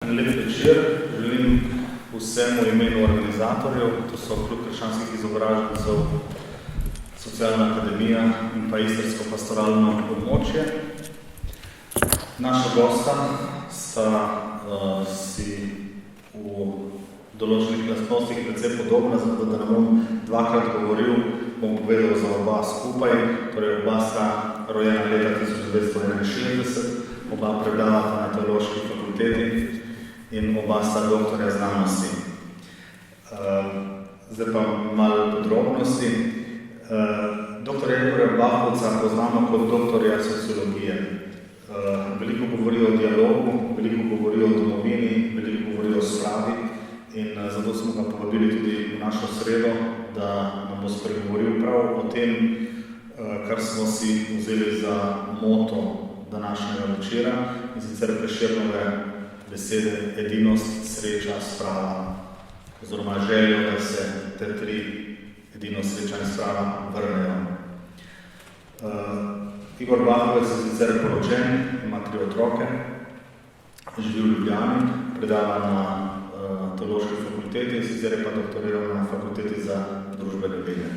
Lep večer. Želim vsem v imenu organizatorjev, to so Klub krščanskih izobražencev, Socialna akademija in pa Istrsko pastoralno območje. Naša gosta sta si v določenih lastnostih precej podobna, zato da nam bom dvakrat govoril, bom povedal za oba skupaj. Torej oba sta rojena leta 1961, oba predavata na Teološki fakulteti in oba sta doktorja znanosti. Zdaj pa malo podrobnosti. Dr. Igorja Bahovca poznamo kot doktorja sociologije. Veliko govori o dialogu, veliko govori o domovini, veliko govori o spravi in zato smo ga povabili tudi v našo sredo, da nam bo spregovoril prav o tem, kar smo si vzeli za moto današnjega večera, in sicer Prešernove besede edinost, sreča, sprava, oziroma željo, da se te tri edinost, sreča in sprava vrnejo. Igor Bahovec je sicer poročen, ima 3 otroke, živi v Ljubljani, predava na Teološki fakulteti, sicer je pa doktoriral na Fakulteti za družbene vede,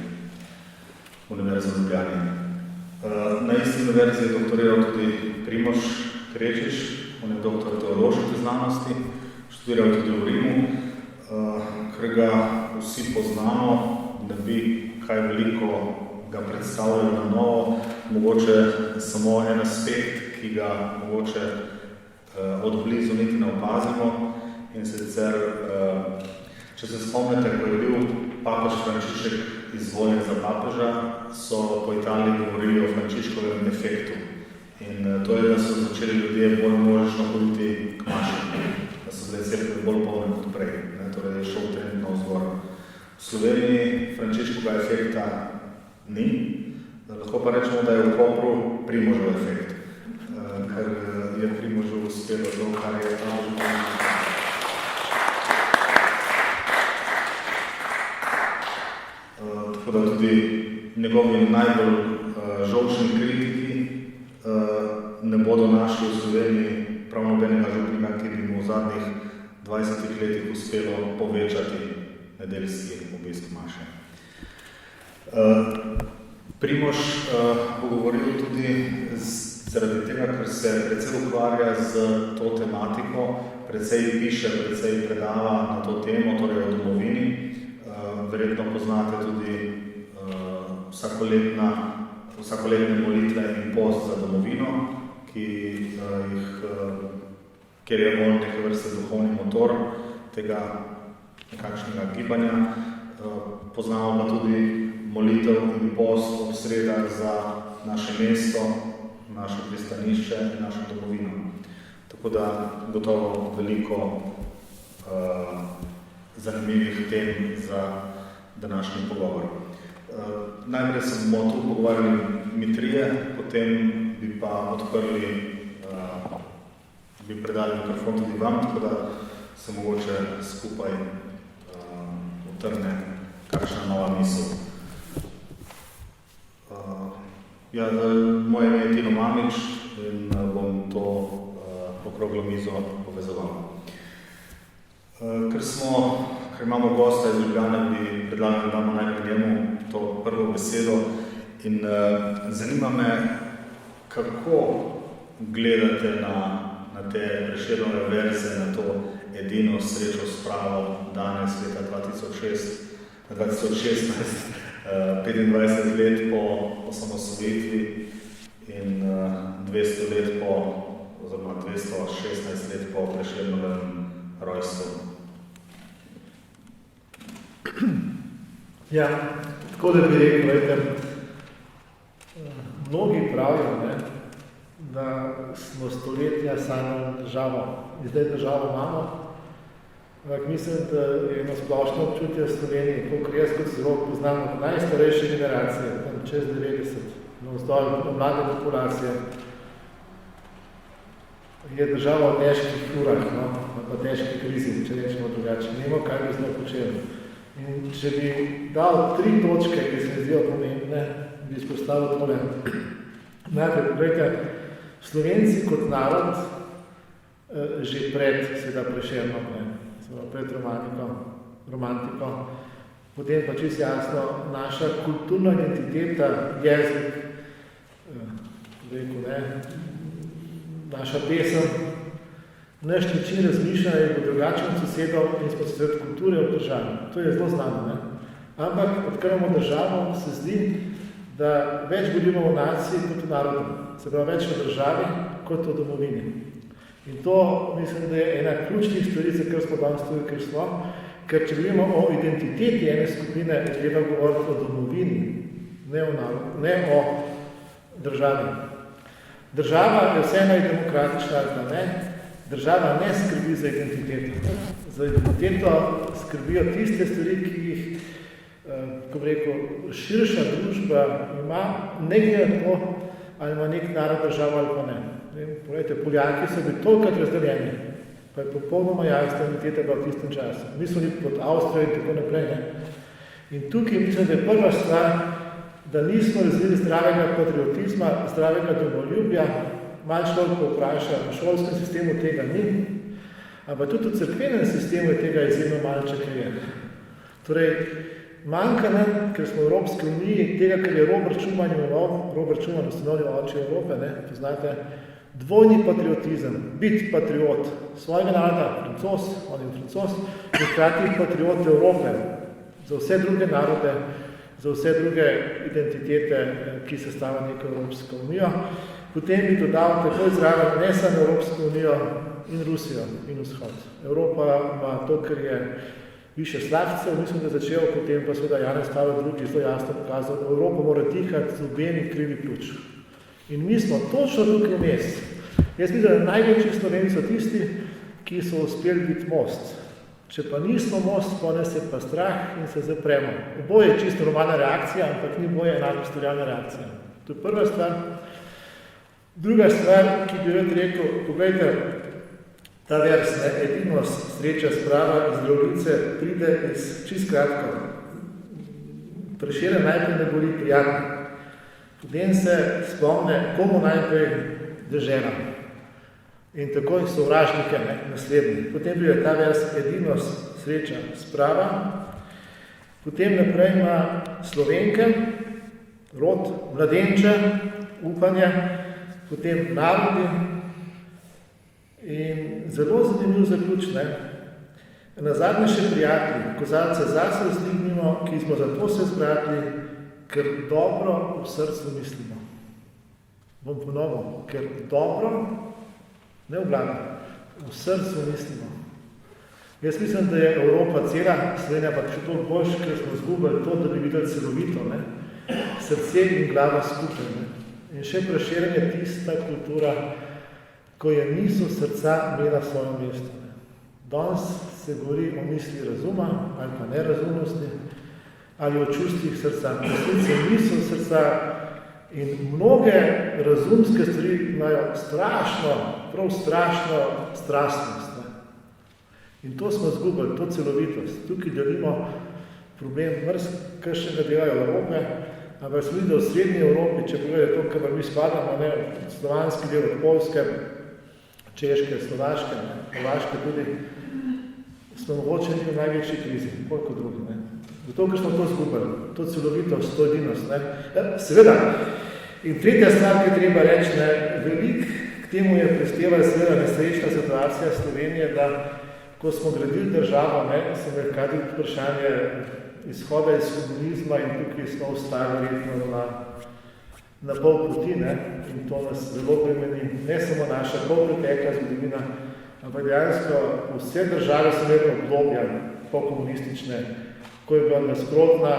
Univerze v Ljubljani. Na isti univerzi je doktoriral tudi Primož Krečič, on je doktor teološke znanosti, študiral tudi v Rimu, ker ga vsi poznamo, da bi kaj veliko ga predstavljali na novo, mogoče samo en aspekt, ki ga mogoče od blizu niti ne opazimo, in sicer, če se spomnite, ko je bil papež Frančišek izvoljen za papeža, so po Italiji govorili o Frančiškovem efektu. In to je, da so začeli ljudje bolj možno hoditi k maši, da so zdaj cerkve bolj polne kot prej, torej je šel trend navzgor. V Sloveniji Frančiškovega efekta ni, lahko pa rečemo, da je v Kopru Primožev efekt, ker je Primožu uspelo to, kar je tam tako da tudi njegovi najbolj žolčni kritiki ne bodo našli v Sloveniji prav nobenega župnika, ki bi mu v zadnjih 20 letih uspelo povečati nedeljski obisk maše. Primož bo govoril tudi zaradi tega, ker se precej ukvarja z to tematiko, precej piše, precej predava na to temo, torej o domovini. Verjetno poznate tudi vsakoletne molitve in post za domovino, kjer je on neke vrste duhovni motor tega nekakšnega gibanja. Poznamo pa tudi molitev in post ob sredah za naše mesto, naše pristanišče in našo domovino. Tako da gotovo veliko zanimivih tem za današnji pogovor. Najprej se bomo tu pogovarjali mi trije, potem bi pa odprli, bi predali mikrofon tudi vam, tako da se mogoče skupaj utrne kakšna nova misel. Moje ime je Tino Mamič in bom to okroglo mizo povezoval. Ker imamo gosta iz Ljubljane, bi predlagali, da damo najprej njemu to prvo besedo. In zanima me, kako gledate na te Prešernove verze, na to edino srečo spravo danes, leta 2016, 25 let po osamosvojitvi in 200 let po, oziroma 216 let po Prešernovem rojstvu. Ja, tako da bi rekel, mnogi pravijo, da smo stoletja sanjali državo. In zdaj državo imamo, ampak mislim, da je eno splošno občutje v Sloveniji, koliko jaz kot zelo poznam od najstarejše generacije, tam čez 90, navzdolj mlade populacije, je država v težkih urah, v težki krizi, če rečemo drugače. Nemo, kaj bi zdaj počeli. In če bi dal 3 točke, ki se zdijo pomembne, bi izpostavil tole. Najprej, Slovenci kot narod že pred seveda Prešernom, pred romantiko. Potem pa čisto jasno naša kulturna identiteta, jezik, naša pesem, naš način razmišljanja je bo drugačen od sosedov in smo sred kulture v državi. To je zelo znano. Ampak, odkar imamo državo, se zdi, da več govorimo o naciji kot o narodu. Se pravi, več o državi kot o domovini. In to mislim, da je ena ključnih stvari, za kar smo danes tudi, ker smo. Ker če govorimo o identiteti ene skupine, je treba govoriti o domovini, ne o državi. Država je vseeno demokratična, da ne. Država ne skrbi za identiteto. Za identiteto skrbijo tiste stvari, ki jih, ko bi rekel, širša družba ima, ne glede na to, ali ima nek narod državo ali pa ne. Poglejte, Poljaki so bili tolikrat razdeljeni, pa je popolnoma jasna identiteta bila v tistem času. Mi smo bili pod Avstrijo in tako naprej. In tukaj mislim, da je prva stvar, da nismo razvili zdravega patriotizma, zdravega domoljubja. Malo človek vpraša, v šolskem sistemu tega ni, ampak tudi v cerkvenem sistemu tega izjemno malčeka je. Torej, manjka nam, ker smo v Evropski uniji, tega, kar je Robert Schuman imenoval, Robert Schuman, ustanovni oče Evrope, poznate, dvojni patriotizem, biti patriot svojega naroda, Francos, on je Francos, in hkrati patriot Evrope, za vse druge narode, za vse druge identitete, ki sestavljajo neko Evropsko unijo. Potem bi dodal takoj zraven ne samo Evropsko unijo in Rusijo in vzhod. Evropa ima to, kar je više slavcev, mislim, da začel, potem pa seveda Janez Pavel II zelo jasno pokazal, da Evropa mora dihati z obemi krivi pljuč. In mi smo točno tukaj vmes. Jaz mislim, da največji Slovenci so tisti, ki so uspeli biti most. Če pa nismo most, pa nas je pa strah in se zapremo. Oboje je čisto normalna reakcija, ampak ni boje enako storjalna reakcija. To je prva stvar. Druga stvar, ki bi rad rekel, pogledajte, ta vers, edinost, sreča, sprava iz Drobnice pride iz čisto kratko. Prešeren najprej ne boli prijatno. Potem se spomne, komu najprej dežena. In takoj sovražnike, naslednji. Potem bi ta vers edinost, sreča, sprava. Potem naprej ima Slovenke, rod, mladenče, upanje, potem narodi in zelo zanimiv zaključ, nazadnje še prijatelji, kozalce zase vzdignimo, ki smo zato se zbratili, ker dobro v srcu mislimo. Bom ponovil, ker dobro, ne v glavi, v srcu mislimo. Jaz mislim, da je Evropa cela, Slovenija pa še toliko boljš, ker smo zgubili to, da bi videli celovito, srce in glava skupaj. In še Prešeren je tista kultura, ko je misel srca imela svojo mesto. Danes se govori o misli razuma ali pa nerazumnosti ali o čustvih srca. Resnici misel srca in mnoge razumske stvari imajo strašno, prav strašno strastnost. In to smo zgubili, to celovitost. Tukaj delimo problem kakšnega dela Evrope, ampak smo videli v srednji Evropi, če pogledate to, kar mi spadamo, slovanski del od Poljske, Češke, Slovaške, Hrvaške tudi, smo mogoče v največji krizi, koliko drugi. Zato, ker smo to zgubili, to celovitost, to edinost. Seveda, in tretja stvar, ki treba reči, velik k temu je prispevala seveda nesrečna situacija Slovenije, da ko smo gradili državo, sem rekali vprašanje izhoda iz komunizma in tukaj smo ostali redno na pol poti, in to nas zelo bremeni, ne samo naša polpretekla zgodovina, ampak dejansko vse države so vedno obdobja pokomunistične, ko je bila nasprotna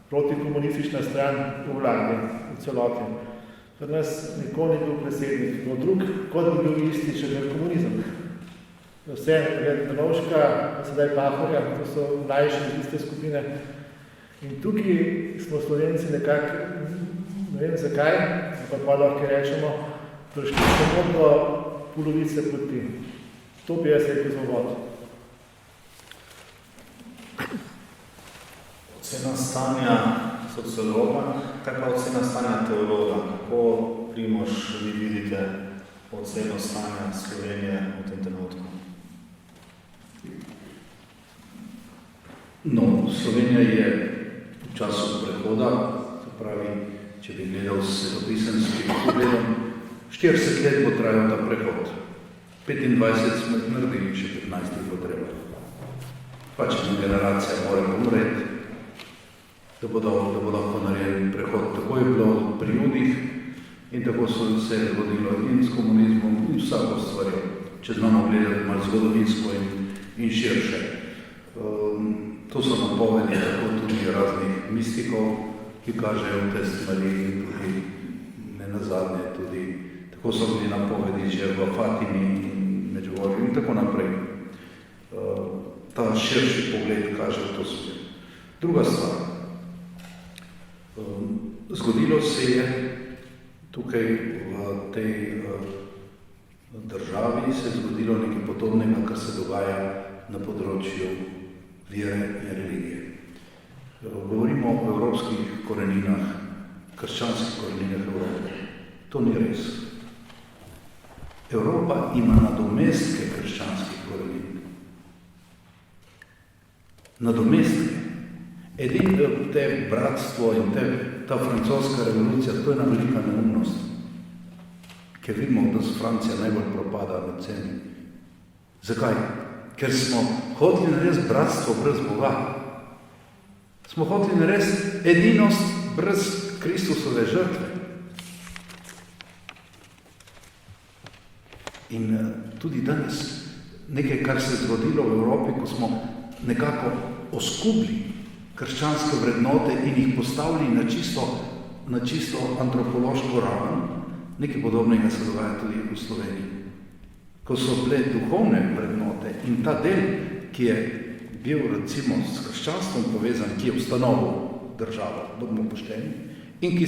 protikomunistična stran v vladi, v celoti. Pri nas nikoli ni bil predsednik, no drug, kot bi bil isti, če bi komunizem. Vse, Drnovška, sedaj Pahorja, to so mlajše tiste skupine. In tukaj smo Slovenci nekako, ne vem zakaj, ampak pa lahko rečemo, prišli samo do polovice poti. To bi jaz rekel za uvod. Ocena stanja sociologa, kaj pa ocena stanja teologa? Kako, Primož, vi vidite oceno stanja Slovenije v tem trenutku? No, Slovenija je v času prehoda, se pravi, če bi gledal s svetopisenskim pogledom, 40 let bo trajal ta prehod. 25 smo jih naredili, še 15 bo treba. Pač ena generacija mora umreti, da bodo lahko naredili prehod. Tako je bilo pri Judih in tako so se zgodilo in s komunizmom in vsako stvarjo, če znamo gledati malo zgodovinsko in širše. To so napovedi tako tudi raznih mistikov, ki kažejo te stvari in tudi nenazadnje tudi. Tako so bili napovedi že v Fatimi in Medžugorju in tako naprej. Ta širši pogled kaže v to smer. Druga stvar. Zgodilo se je tukaj v tej državi se je zgodilo nekaj podobnega, kar se dogaja na področju vere in religije. Govorimo o evropskih koreninah, krščanskih koreninah Evrope. To ni res. Evropa ima nadomestke krščanskih korenin. Nadomestke. Edino te bratstvo in ta francoska revolucija, to je ena velika neumnost, ker vidimo, da Francija najbolj propada na ceni. Zakaj? Ker smo hoteli narediti bratstvo brez Boga. Smo hoteli narediti edinost brez Kristusove žrtve. In tudi danes nekaj, kar se je zgodilo v Evropi, ko smo nekako oskubili krščanske vrednote in jih postavili na čisto antropološko raven, nekaj podobnega se dogaja tudi v Sloveniji. Ko so bile duhovne vrednote in ta del, ki je bil recimo s krščanstvom povezan, ki je ustanovil državo, bodimo pošteni, in ki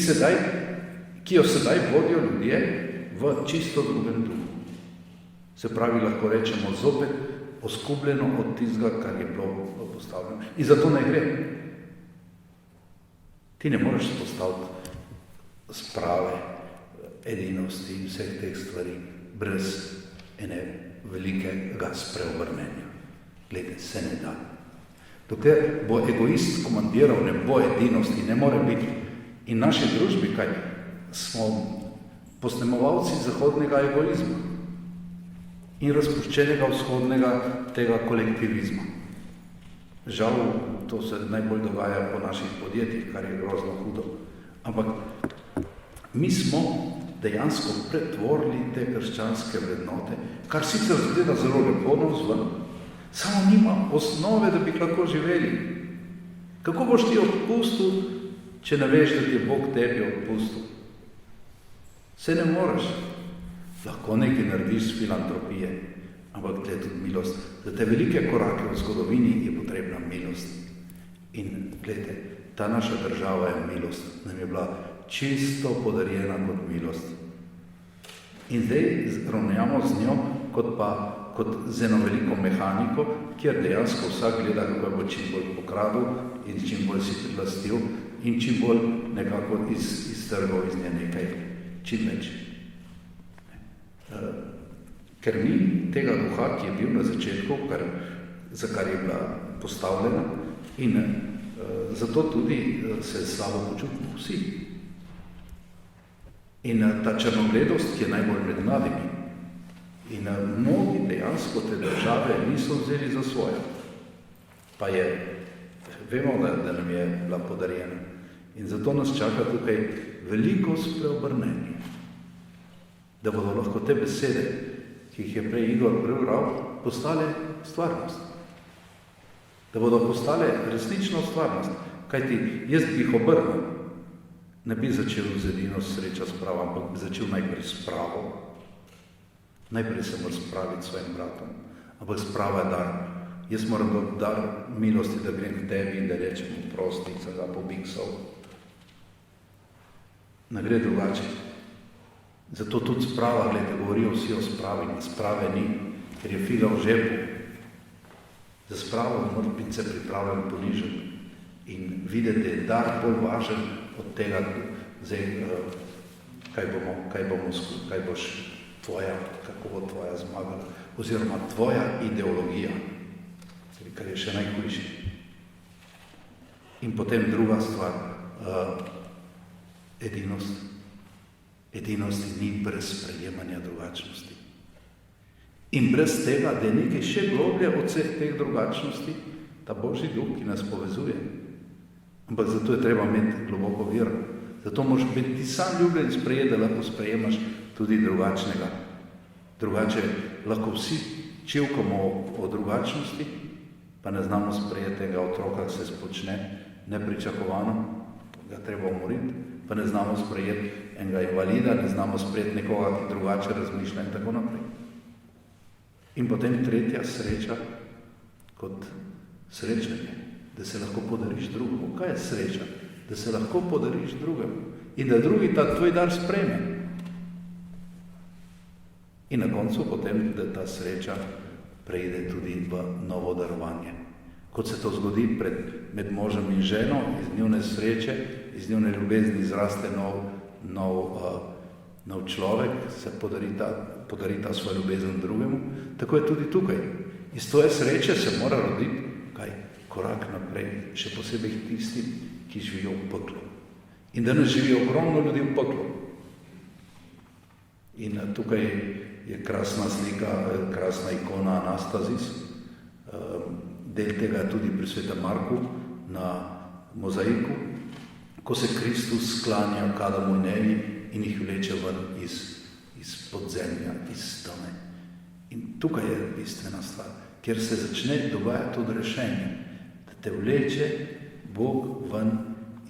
jo sedaj vodijo ljudje v čisto drugem duhu. Se pravi, lahko rečemo zopet oskubljeno od tistega, kar je bilo postavljeno. In zato ne gre. Ti ne moreš postaviti sprave, edinosti in vseh teh stvari brez ene velikega spreobrnenja. Glede, se ne da. Dokler bo egoist komandiral, ne bo edinosti, ne more biti. In naši družbi, kaj smo posnemovalci zahodnega egoizma in razpuščenega vzhodnega tega kolektivizma. Žal, to se najbolj dogaja po naših podjetjih, kar je grozno hudo. Ampak mi smo dejansko pretvorili te krščanske vrednote, kar sicer zgleda zelo lepo navzven, samo nima osnove, da bi lahko živeli. Kako boš ti odpustil, če ne veš, da ti je Bog tebi odpustil? Se ne moreš. Lahko nekaj narediš z filantropije, ampak tle tudi milost. Za te velike korake v zgodovini je potrebna milost. In gledajte, ta naša država je milost, nam je bila čisto podarjena kot milost. In zdaj ravnamo z njo kot z eno veliko mehaniko, kjer dejansko vsak gleda, kako bo čim bolj pokradil in čim bolj si prilastil in čim bolj nekako iztrgal iz nje nekaj, čim več. Ker ni tega duha, ki je bil na začetku, za kar je bila postavljena in zato tudi se slabo počutimo vsi. In ta črnogledost, ki je najbolj med mladimi. In mnogi dejansko te države niso vzeli za svoje. Pa je, vemo, da nam je bila podarjena. In zato nas čaka tukaj veliko spreobrnenje. Da bodo lahko te besede, ki jih je prej Igor prebral, postale stvarnost. Da bodo postale resnično stvarnost. Kajti jaz bi jih obrnil, ne bi začel z edino srečo spravo, ampak bi začel najprej spravo. Najprej se moram spraviti svojim bratom, ampak sprava je dar. Jaz moram dati dar milosti, da grem k tebi in da rečem oprosti, sem ga pobiksal. Ne gre drugače. Zato tudi sprava, gledajte, govorijo vsi o spravi, sprave ni, ker je figa v žepu. Za spravo mora biti se pripravljen ponižati in videti, da je dar bolj važen od tega, zdaj, kaj boš tvoja, kako bo tvoja zmagala, oziroma tvoja ideologija, kar je še najhujši. In potem druga stvar, edinost. Edinosti ni brez sprejemanja drugačnosti. In brez tega, da je nekaj še globlje od vseh teh drugačnosti, ta Božji duh, ki nas povezuje. Ampak zato je treba imeti globoko vero. Zato moraš biti ti sam ljubljen sprejet, da lahko sprejemaš tudi drugačnega. Drugače lahko vsi čivkamo o drugačnosti, pa ne znamo sprejeti tega otroka, ki se spočne nepričakovano, ga treba umoriti, pa ne znamo sprejeti enega invalida, ne znamo sprejeti nekoga, ki drugače razmišlja in tako naprej. In potem tretja sreča kot srečanje, da se lahko podariš drugemu. Kaj je sreča? Da se lahko podariš drugemu in da drugi ta tvoj dar sprejme. In na koncu potem, da ta sreča preide tudi v novo darovanje. Kot se to zgodi med možem in ženo, iz njune sreče, iz njune ljubezni izraste nov človek, se podari ta svoj ljubezen drugemu. Tako je tudi tukaj. Iz tvoje sreče se mora roditi korak naprej, še posebej tistim, ki živijo v peklu. In danes živijo ogromno ljudi v peklu. In tukaj je krasna slika, krasna ikona Anastazis, del tega tudi pri Svetem Marku na mozaiku, ko se Kristus sklanja k Adamu in Evi in jih vleče ven iz podzemlja, iz teme. In tukaj je bistvena stvar, kjer se začne dogajati odrešenje, da te vleče Bog ven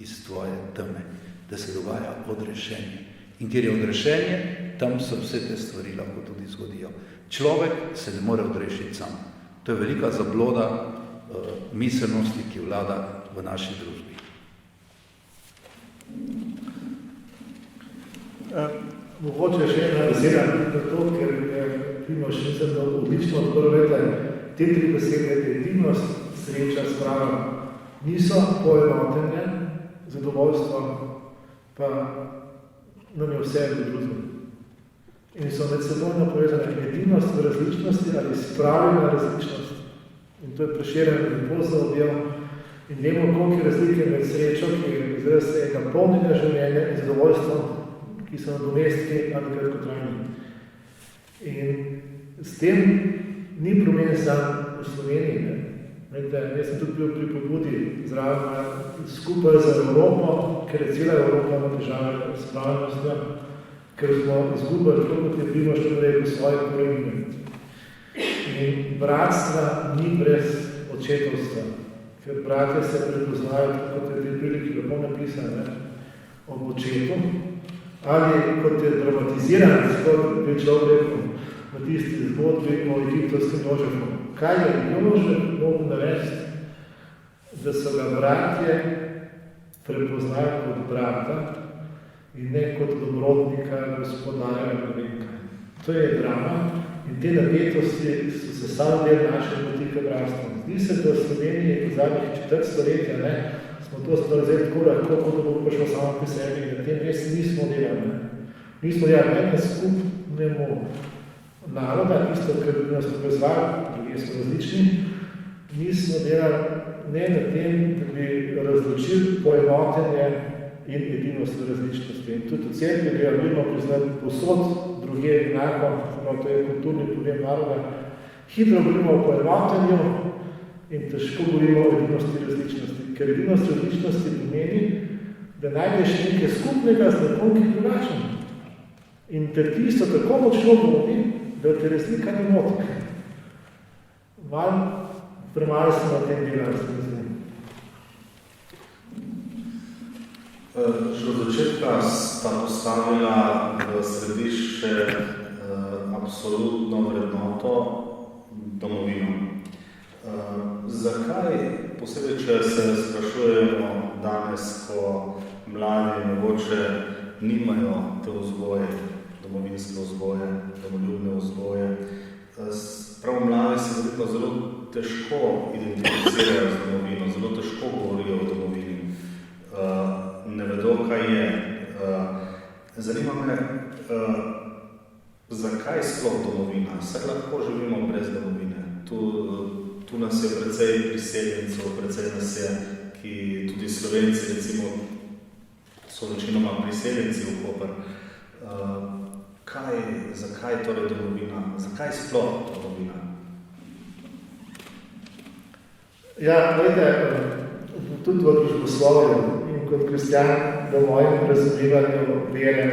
iz tvoje teme, da se dogaja odrešenje. In kjer je odrešenje, tam se vse te stvari lahko tudi zgodijo. Človek se ne more odrešiti sam. To je velika zabloda miselnosti, ki vlada v naši družbi. Mogoče še ena beseda na to, ker Primož mislim, da odlično odprl, te tri besede, edinost, sreča, sprava, niso poenotenje, zadovoljstvo, pa nam je vse v družbi. In so med sebojno povezane edinost v različnosti ali spravljena različnost. In to je Prešeren lepo zaobjel. In vemo, koliko je razlike med srečo, ki je izraz enega polnega življenja in zadovoljstvom, ki so nadomestki ali kratkotrajni. In s tem ni problem sam v Sloveniji. Jaz sem tudi bil pri pobudi zraven skupaj z Evropo, ker je cela Evropa na težave s pravnostjo, ker smo izgubili, kot je Primož rekel, svoje korenine. In bratstva ni brez očetovstva, ker bratje se prepoznajo, kot je te priliki lepo napisane, ob očetu, ali kot je dramatiziran zgodb, bi človek rekel, v tisti zgodbi o egiptovskem Jožefu. Kaj je Jožef mogel narediti, da so ga bratje prepoznali kot brata in ne kot dobrotnika, gospodarja, ne vem kaj. To je drama in te napetosti so se sam del naše poti k bratstvu. Zdi se, da v Sloveniji v zadnjih 4 stoletja smo to stvari tako lahko, kot da bo prišlo samo pri sebi in na tem res nismo delali. Nismo delali nekaj skupnemu naroda, isto, kar bi nas povezali, drugi smo različni, nismo delali ne na tem, da bi razločili poenotenje in edinost v različnosti. In tudi v cerkvi ga vidimo priznati posod, druge enako, to je kulturni problem naroda. Hitro govorimo o poenotenju in težko govorimo o edinosti različnosti, ker edinost različnosti pomeni, da najdeš nekaj skupnega z nekom, ki je drugačen. In te tisto tako močno vodi, da te razlika ne moti. Premalo smo na tem delali, se mi zdi. Že od začetka sta postavila v središče absolutno vrednoto domovino. Zakaj, posebej, če se sprašujemo danes, ko mladi mogoče nimajo te vzgoje, domovinske vzgoje, domoljubne vzgoje, prav mladi se verjetno zelo težko identificirajo z domovino, zelo težko govorijo o domovini. Ne vedo, kaj je. Zanima me, zakaj sploh domovina? Saj lahko živimo brez domovine. Tu nas je precej priseljencev, precej nas je, ki tudi Slovenci, recimo, so večinoma priseljenci v Koper. Zakaj torej domovina? Zakaj sploh domovina? Ja, gledajte, tudi v družboslovju in kot kristjan v mojem razumevanju vere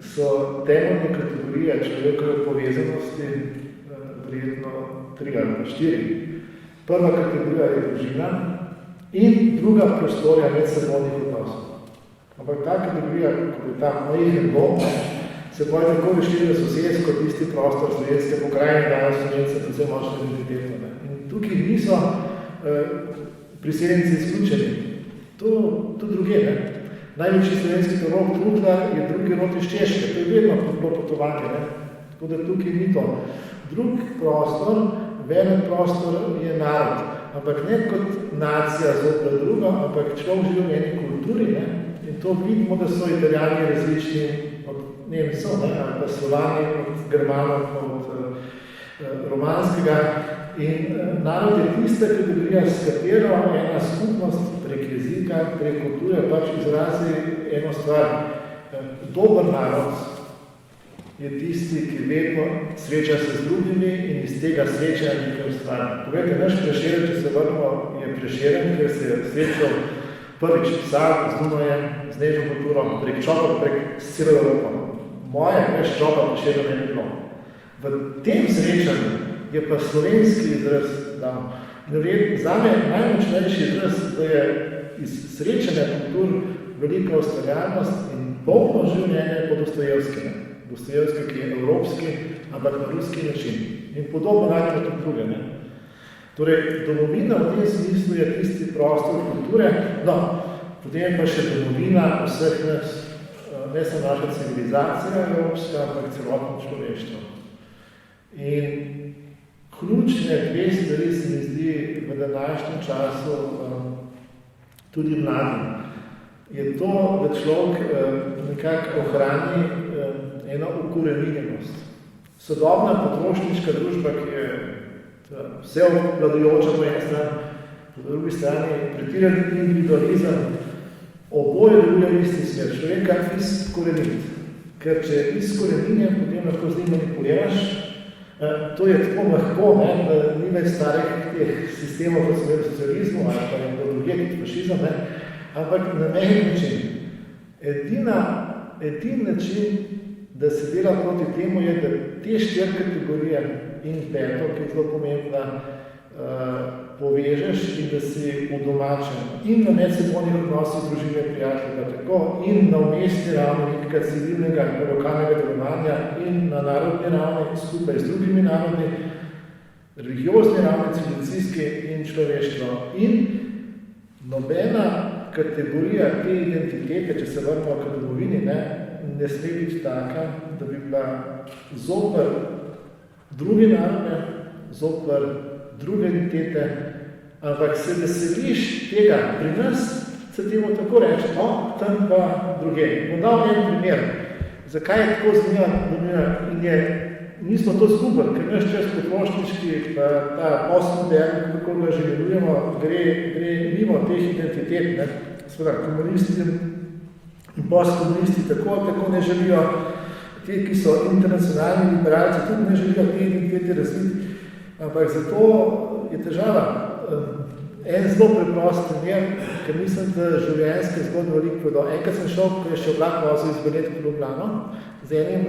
so temeljne kategorije človekove povezanosti verjetno 3 ali 4. Prva kategorija je družina in druga prostorja medsebojnih odnosov. Ampak ta kategorija, kot je ta majhen dom, se boje tako rešili sosedsko tisti prostor slovenske pokrajine, danes Slovenci predvsem močno identitetno. In tukaj niso priseljenci izključeni. To druge, ne? Največji slovenski rok Truklar je drugi rod iz Češke, to je vedno bilo potovanje, ne? Tako da tukaj ni to. Drug prostor, velik prostor je narod, ampak ne kot nacija zopra druga, ampak človek živi v eni kulturi, ne? In to vidimo, da so Italijani različni od Nemcev, ne? Ali pa Slovani, od Germanov, od romanskega. In narod je tista kategorija, s katero ena skupnost prek jezika, prek kulture pač izrazi eno stvar. Dober narod je tisti, ki vedno sreča se z drugimi in iz tega sreča nekaj ustvarja. Poglejte, naš Prešeren, če se vrnemo, je Prešeren, ker se je srečal prvič psa z Dunajem, z Nežno kulturo, prek Čopa, prek celo Evropo. Moje, veš, Čopa Prešeren ne bi bilo. V tem srečanju je pa slovenski izraz dal. Zame najmočnejši izraz, da je iz srečanja kultur velika ustvarjalnost in polno življenje po Dostojevskem. Dostojevski, ki je evropski, ampak na ruski način. In podobno najmo tudi druge. Ne? Torej, domovina v tem smislu je tisti prostor kulture, no, potem pa še domovina vseh nas, ne samo naša civilizacija evropska, ampak celotno človeštvo. In ključne dve stvari se mi zdi v današnjem času tudi mladim. Je to, da človek nekako ohrani eno ukoreninjenost. Sodobna potrošniška družba, ki je vse obvladujoča po eni strani, po drugi strani pretiran individualizem, oboje deluje v isti smer. Človeka izkoreniniti. Ker če je izkoreninjen, potem lahko z njim manipuliraš. To je tako lahko, ne, da ni več starih teh sistemov, kot so v socializmu ali pa nekdo druge, kot fašizem, ne, ampak na mehen način. Edin način, da se dela proti temu, je, da te 4 kategorije in 5, ki je zelo pomembna, povežeš in da si udomačen in na medsebojnih odnosih družine prijatelja, tako in na umestni ravni nekega civilnega in lokalnega delovanja in na narodni ravni skupaj z drugimi narodi, religiozni ravni, civilizacijski in človeštvo. In nobena kategorija te identitete, če se vrnemo k domovini, ne sme biti taka, da bi bila zoper drugi narode, zoper druge identitete, ampak se veseliš tega. Pri nas se temu tako reče, no, tam pa druge. Bom dal en primer, zakaj je tako zanimivo in mi smo to zgubili, ker naš čas potrošniški, pa ta postmodern, kako ga že imenujemo, gre mimo teh identitet, ne. Seveda, komunisti in postkomunisti tako ne želijo, ti, ki so internacionalni liberalci, tudi ne želijo te identitete razviti. Ampak zato je težava. En zelo preprost primer, ker mislim, da življenjske zgodbe veliko povedal. Enkrat sem šel, ko je še vlak vozil iz Benetka v Ljubljano, z enim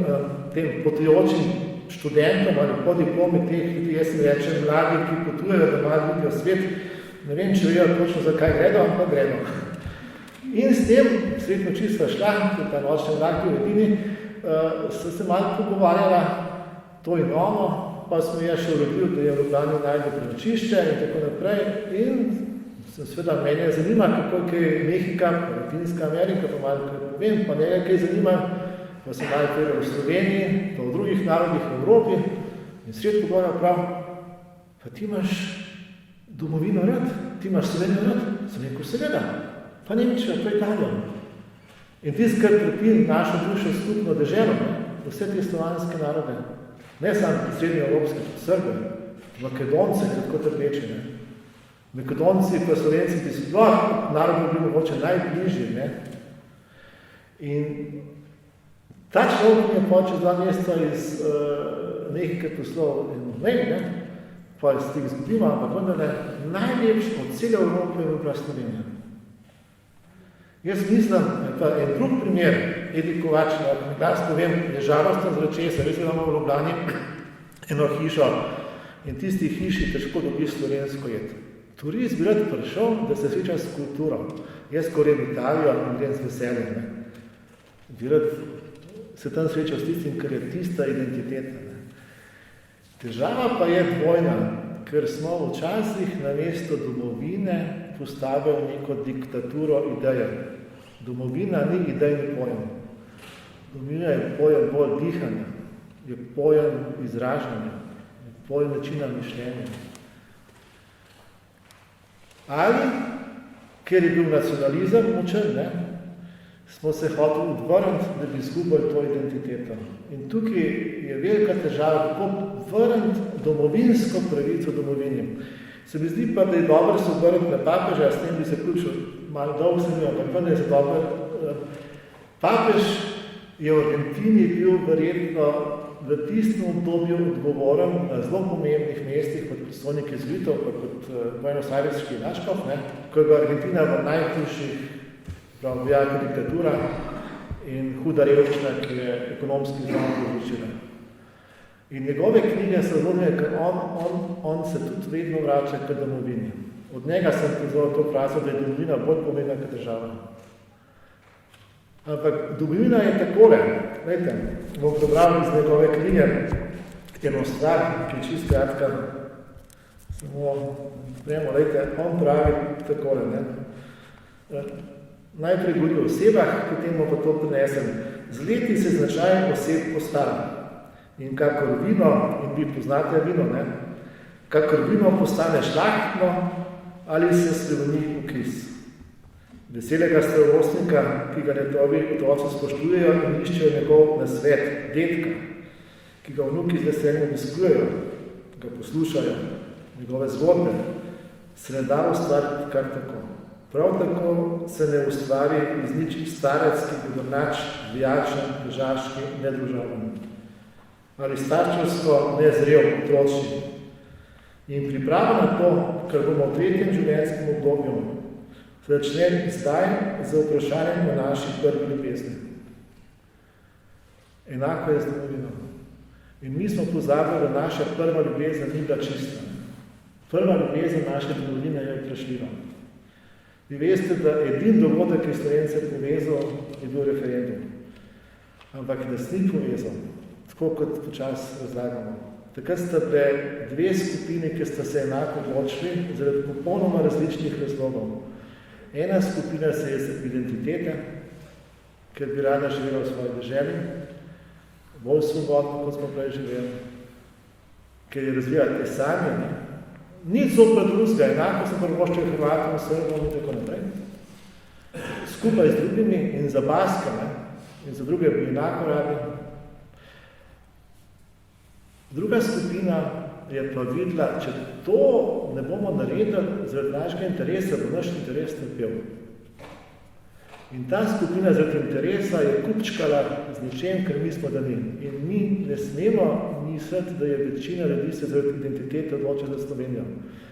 tem potujočim študentom ali po diplomi teh, tudi jaz sem rečem, mladi, ki potujejo, da malo vidijo svet, ne vem, če vejo točno, zakaj gredo, ampak gredo. In s tem, srednjo čisto šla, tudi ta nočna vlak v edini, sem se malo pogovarjala, to in ono, pa smo jaz še urodil, da je v Ljubljani najdel prenočišče in tako naprej. In sem seveda, mene zanima, kako je Mehika, Latinska Amerika, pa malo kaj povem, pa njega kaj zanima, pa sem malo povedal v Sloveniji, pa v drugih narodih v Evropi. In sred pogovarjal prav, pa ti imaš domovino rad, ti imaš Slovenijo rad, sem rekel seveda, pa Nemčijo, pa Italijo. In tisti, kar trpi našo dušo skupno deželo, vse te slovanske narode, ne samo srednjeevropske, tudi Srbe, Makedonce, kot trpeči, ne. Makedonci pa Slovenci, ki so narodno bili mogoče najbližji, ne. In ta človek mi je pa čez 2 meseca iz nekaj poslov in mail, ne, pa iz tega zgodima, ampak vendar najlepši od cele Evrope je bila Slovenija. Jaz mislim, pa en drug primer, Edi Kovač, glas povem, je žalostno zaradi česa, res imamo v Ljubljani eno hišo in tisti hiši težko dobi slovensko jed. Turist bi rad prišel, da se sreča s kulturo. Jaz, ko grem v Italijo, grem z veseljem, ne. Bi rad se tam srečal s tistim, kar je tista identiteta. Ne. Težava pa je dvojna, ker smo včasih namesto domovine postavili neko diktaturo ideje. Domovina ni idejni pojem. Domovina je pojem bolj dihanja, je pojem izražanja, je pojem načina mišljenja. Ali, ker je bil nacionalizem močen, ne, smo se hoteli odvrniti, da bi izgubili to identiteto. In tukaj je velika težava, kako vrniti domovinsko pravico domovini. Se mi zdi pa, da je dobro se obrniti na papeža, s tem bi se ključil, malo dolgo se mi, ampak pa da je se dobro. Papež je v Argentini bil verjetno v tistem obdobju odgovoren na zelo pomembnih mestih kot predstavnik jezuitov, pa kot buenosaireski nadškof, ne, ko je bila Argentina v najhujših, prav vijaka diktatura in huda revščina, ki je ekonomski zelo povzročila. In njegove knjige so zgodne, ker on se tudi vedno vrača k domovini. Od njega sem pozval to vprašal, da je domovina bolj pomembna kot država. Ampak domovina je takole, gledajte, bom prebral iz njegove knjige, eno stvar, ki je čisto kratka, samo sprejemo, gledajte, on pravi takole, ne. Najprej govori o osebah, potem pa to prinesem. Z leti se značaj oseb postara. In kakor vino, in vi poznate vino, ne, kakor vino postane šlahtno ali se spremeni v kis. Veselega starostnika, ki ga njegovi otroci spoštujejo in iščejo njegov nasvet, dedka, ki ga vnuki z veseljem obiskujejo, ga poslušajo, njegove zgodbe, se ne da ustvariti kar tako. Prav tako se ne ustvari iz nič starec, ki godrnač, vijačen, težaški, nedružaven. Ali starčevsko nezrel otročni. In priprava na to, kar bomo v 3. življenjskem obdobju, se začne zdaj z vprašanjem o naši prvi ljubezni. Enako je z domovino. In mi smo pozabili, da naša prva ljubezen ni bila čista. Prva ljubezen naše domovine je vprašljiva. Vi veste, da edin dogodek, ki je Slovence povezal, je bil referendum. Ampak nas ni povezal. Tako kot počas razlagamo. Takrat sta bile 2 skupine, ki sta se enako odločili zaradi popolnoma različnih razlogov. Ena skupina se je z identitete, ker bi rada živela v svoji deželi, bolj svobodno, kot smo prej živeli, ker je razvijala te sanje, ne? Nič zopet drugega, enako se prvoščajo Hrvatom, Srbom in tako naprej. Skupaj z drugimi in za Baska, ne? In za druge bi enako radi. Druga skupina je pa videla, če to ne bomo naredili zaradi našega interesa, bo naš interes trpel. In ta skupina zaradi interesa je kupčkala z ničem, ker mi smo dani. In mi ne smemo misliti, da je večina ljudi se zaradi identitete odločila za Slovenijo.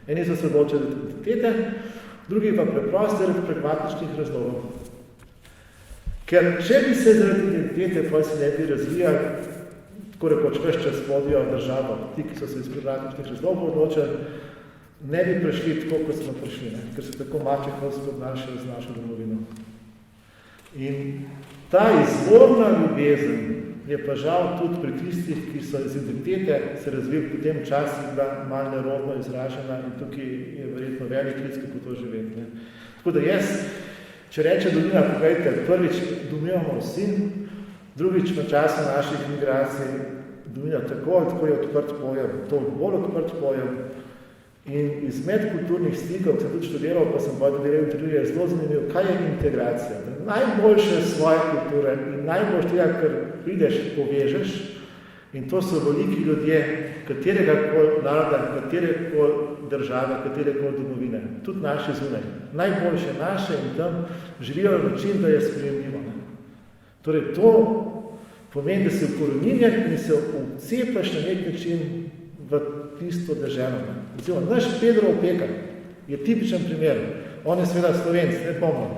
Eni so se odločili za identitete, drugi pa preprosto zaradi pragmatičnih razlogov. Ker če bi se zaradi identitete, pa se ne bi razvijali, tako rekoč ves čas vodijo državo, ti, ki so se iz pragmatičnih razlogov odločili, ne bi prišli tako, kot smo prišli, ne? Ker se tako mačehno spodnašajo z našo domovino. In ta izvorna ljubezen je pa žal tudi pri tistih, ki so iz identitete se razvili po tem času, bila malo nerodno izražena in tukaj je verjetno velik klic, kako to živeti. Ne? Tako da jaz, če reče Dolina, pogledajte, prvič domivamo vsi, drugič v času naših migracij Dolina tako je odprt pojem, to bolj odprt pojem In iz medkulturnih stikov, ko sem tudi študiral, pa sem tudi delal intervjuje, je zelo zanimivo, kaj je integracija. Najboljše svoje kulture in najboljše tega, ker prideš, povežeš, in to so veliki ljudje, kateregakoli naroda, katerekoli države, katerekoli domovine, tudi naše zunaj. Najboljše naše in tam živijo na način, da je sprejemljivo. Torej, to pomeni, da se ukoreninjen in se vcepaš na nek način v tisto deželo. Recimo, naš Pedro Opekar je tipičen primer. On je seveda Slovenc, ne pomnim.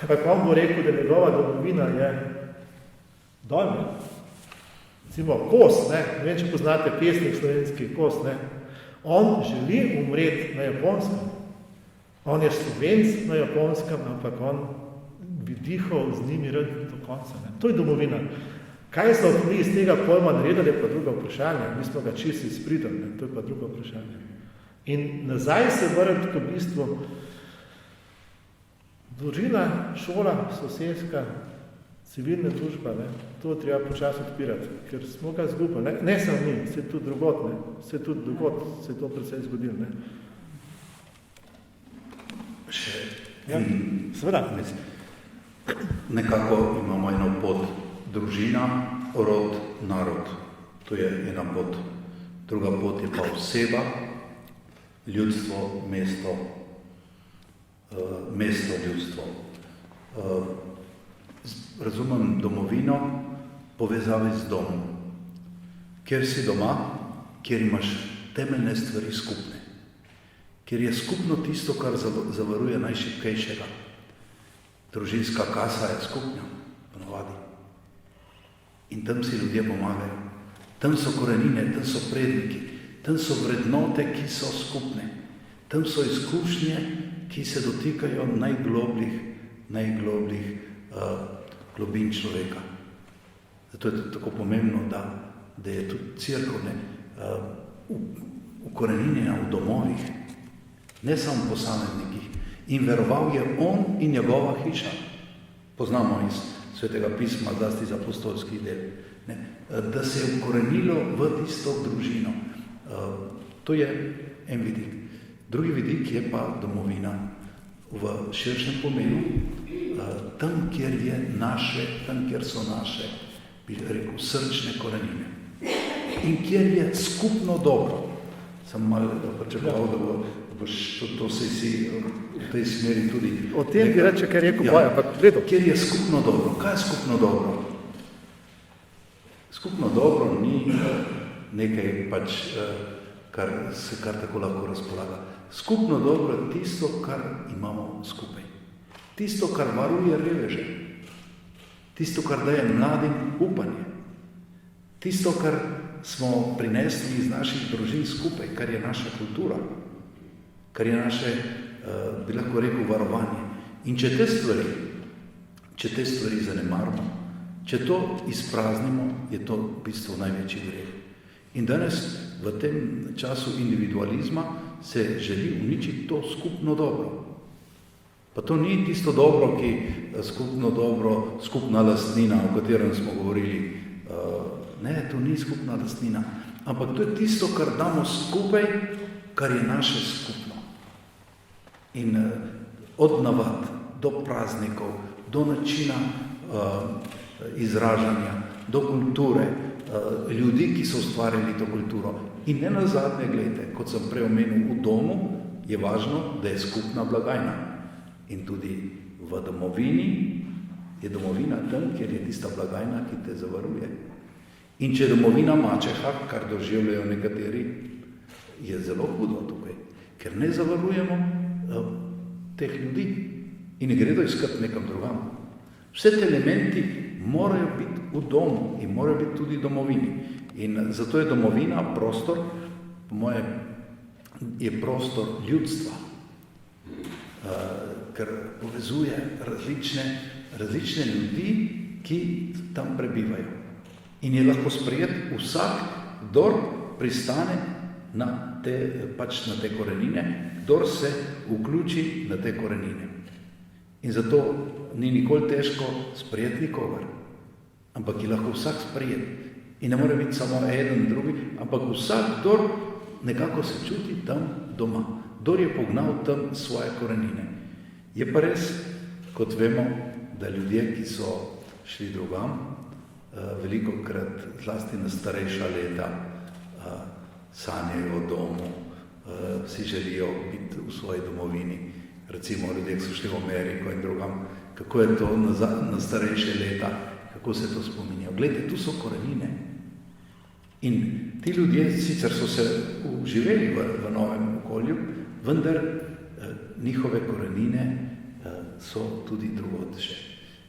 Ampak on bo rekel, da njegova domovina je dol, ne? Recimo, Kos, ne vem, če poznate pesnik slovenski Kos, ne? On želi umreti na Japonskem. On je Slovenc na Japonskem, ampak on bi dihal z njimi rad do konca. Ne? To je domovina. Kaj smo mi iz tega pojma naredili, je pa drugo vprašanje. Mi smo ga čisto izpridali, to je pa drugo vprašanje. In nazaj se vrniti k bistvu družina, šola, sosedska, civilna družba, ne? To treba počasi odpirati, ker smo ga zgubili. Ne samo mi, se tudi drugot, ne? Se tudi drugot, se to predvsej zgodilo. Ne? Ja, seveda. Nekako imamo eno pot. Družina, rod, narod. To je ena pot. Druga pot je pa oseba, ljudstvo, mesto, ljudstvo. Razumem domovino, povezave z domom. Kjer si doma, kjer imaš temeljne stvari skupne. Kjer je skupno tisto, kar zavaruje najšibkejšega. Družinska kasa je skupna, ponovadi. In tam si ljudje pomagajo. Tam so korenine, tam so predniki, tam so vrednote, ki so skupne. Tam so izkušnje, ki se dotikajo najglobljih globin človeka. Zato je tako pomembno, da je tudi cerkev ukorenjena v domovih, ne samo posameznikih. In veroval je on in njegova hiša. Poznamo iz Svetega pisma, zlasti iz apostolskih del, ne, da se je ukorenilo v tisto družino. To je en vidik. Drugi vidik je pa domovina v širšem pomenu, tam, kjer je naše, tam, kjer so naše, bi rekel, srčne korenine. In kjer je skupno dobro. Sem malo pričakoval, da boš to si v tej smeri tudi... O tem bi reče, kar je rekel Bojan, ampak gledal. Kjer je skupno dobro? Kaj je skupno dobro? Skupno dobro ni nekaj kar se tako lahko razpolaga. Skupno dobro je tisto, kar imamo skupaj. Tisto, kar varuje reveže. Tisto, kar daje mladim upanje. Tisto, kar smo prinesli iz naših družin skupaj, kar je naša kultura. Kar je naše, bi lahko rekel, varovanje. In če te stvari zanemarimo, če to izpraznimo, je to v bistvu največji greh. In danes v tem času individualizma se želi uničiti to skupno dobro. Pa to ni tisto dobro, skupna lastnina, o katerem smo govorili. Ne, to ni skupna lastnina. Ampak to je tisto, kar damo skupaj, kar je naše skupno. In od navad do praznikov, do načina izražanja, do kulture, ljudi, ki so ustvarjali to kulturo. In ne nazadnje, gledajte, kot sem prej omenil, v domu je važno, da je skupna blagajna. In tudi v domovini je domovina tam, kjer je tista blagajna, ki te zavaruje. In če je domovina mačeha, kar doživljajo nekateri, je zelo hudo tukaj, ker ne zavarujemo teh ljudi in ne gredo iskati nekam drugam. Vse te elementi morajo biti v domu in morajo biti tudi domovini. In zato je domovina prostor, po moje, je prostor ljudstva, ker povezuje različne ljudi, ki tam prebivajo. In je lahko sprejet vsak, kdor pristane na te korenine, kdor se vključi na te korenine. In zato ni nikoli težko sprejeti nikogar, ampak je lahko vsak sprejet. In ne more biti samo eden, drugi, ampak vsak, kdor nekako se čuti tam doma. Kdor je pognal tam svoje korenine. Je pa res, kot vemo, da ljudje, ki so šli drugam, velikokrat zlasti na starejša leta sanjajo o domu, si želijo biti v svoji domovini. Recimo ljudje, ki so šli v Ameriko in drugam, kako je to na starejše leta, kako se to spominja. Glejte, tu so korenine. In ti ljudje sicer so se uživeli v novem okolju, vendar njihove korenine so tudi drugod še.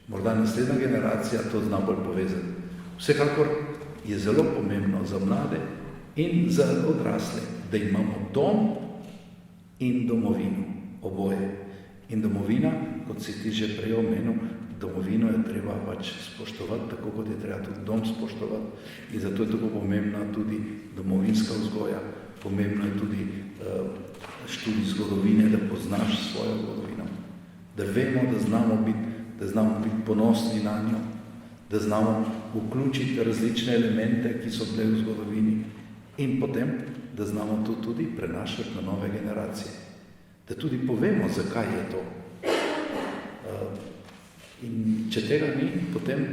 Morda naslednja generacija to zna bolj povezati. Vsekakor je zelo pomembno za mlade in za odrasle, da imamo dom in domovino, oboje. In domovina, kot si ti že prej omenil, domovino je treba pač spoštovati, tako kot je treba tudi dom spoštovati. In zato je tako pomembna tudi domovinska vzgoja, pomembno je tudi študij zgodovine, da poznaš svojo zgodovino, da vemo, da znamo biti ponosni na njo, da znamo vključiti različne elemente, ki so bile v zgodovini in potem, da znamo to tudi prenašati na nove generacije. Da tudi povemo, zakaj je to. In če tega ni, potem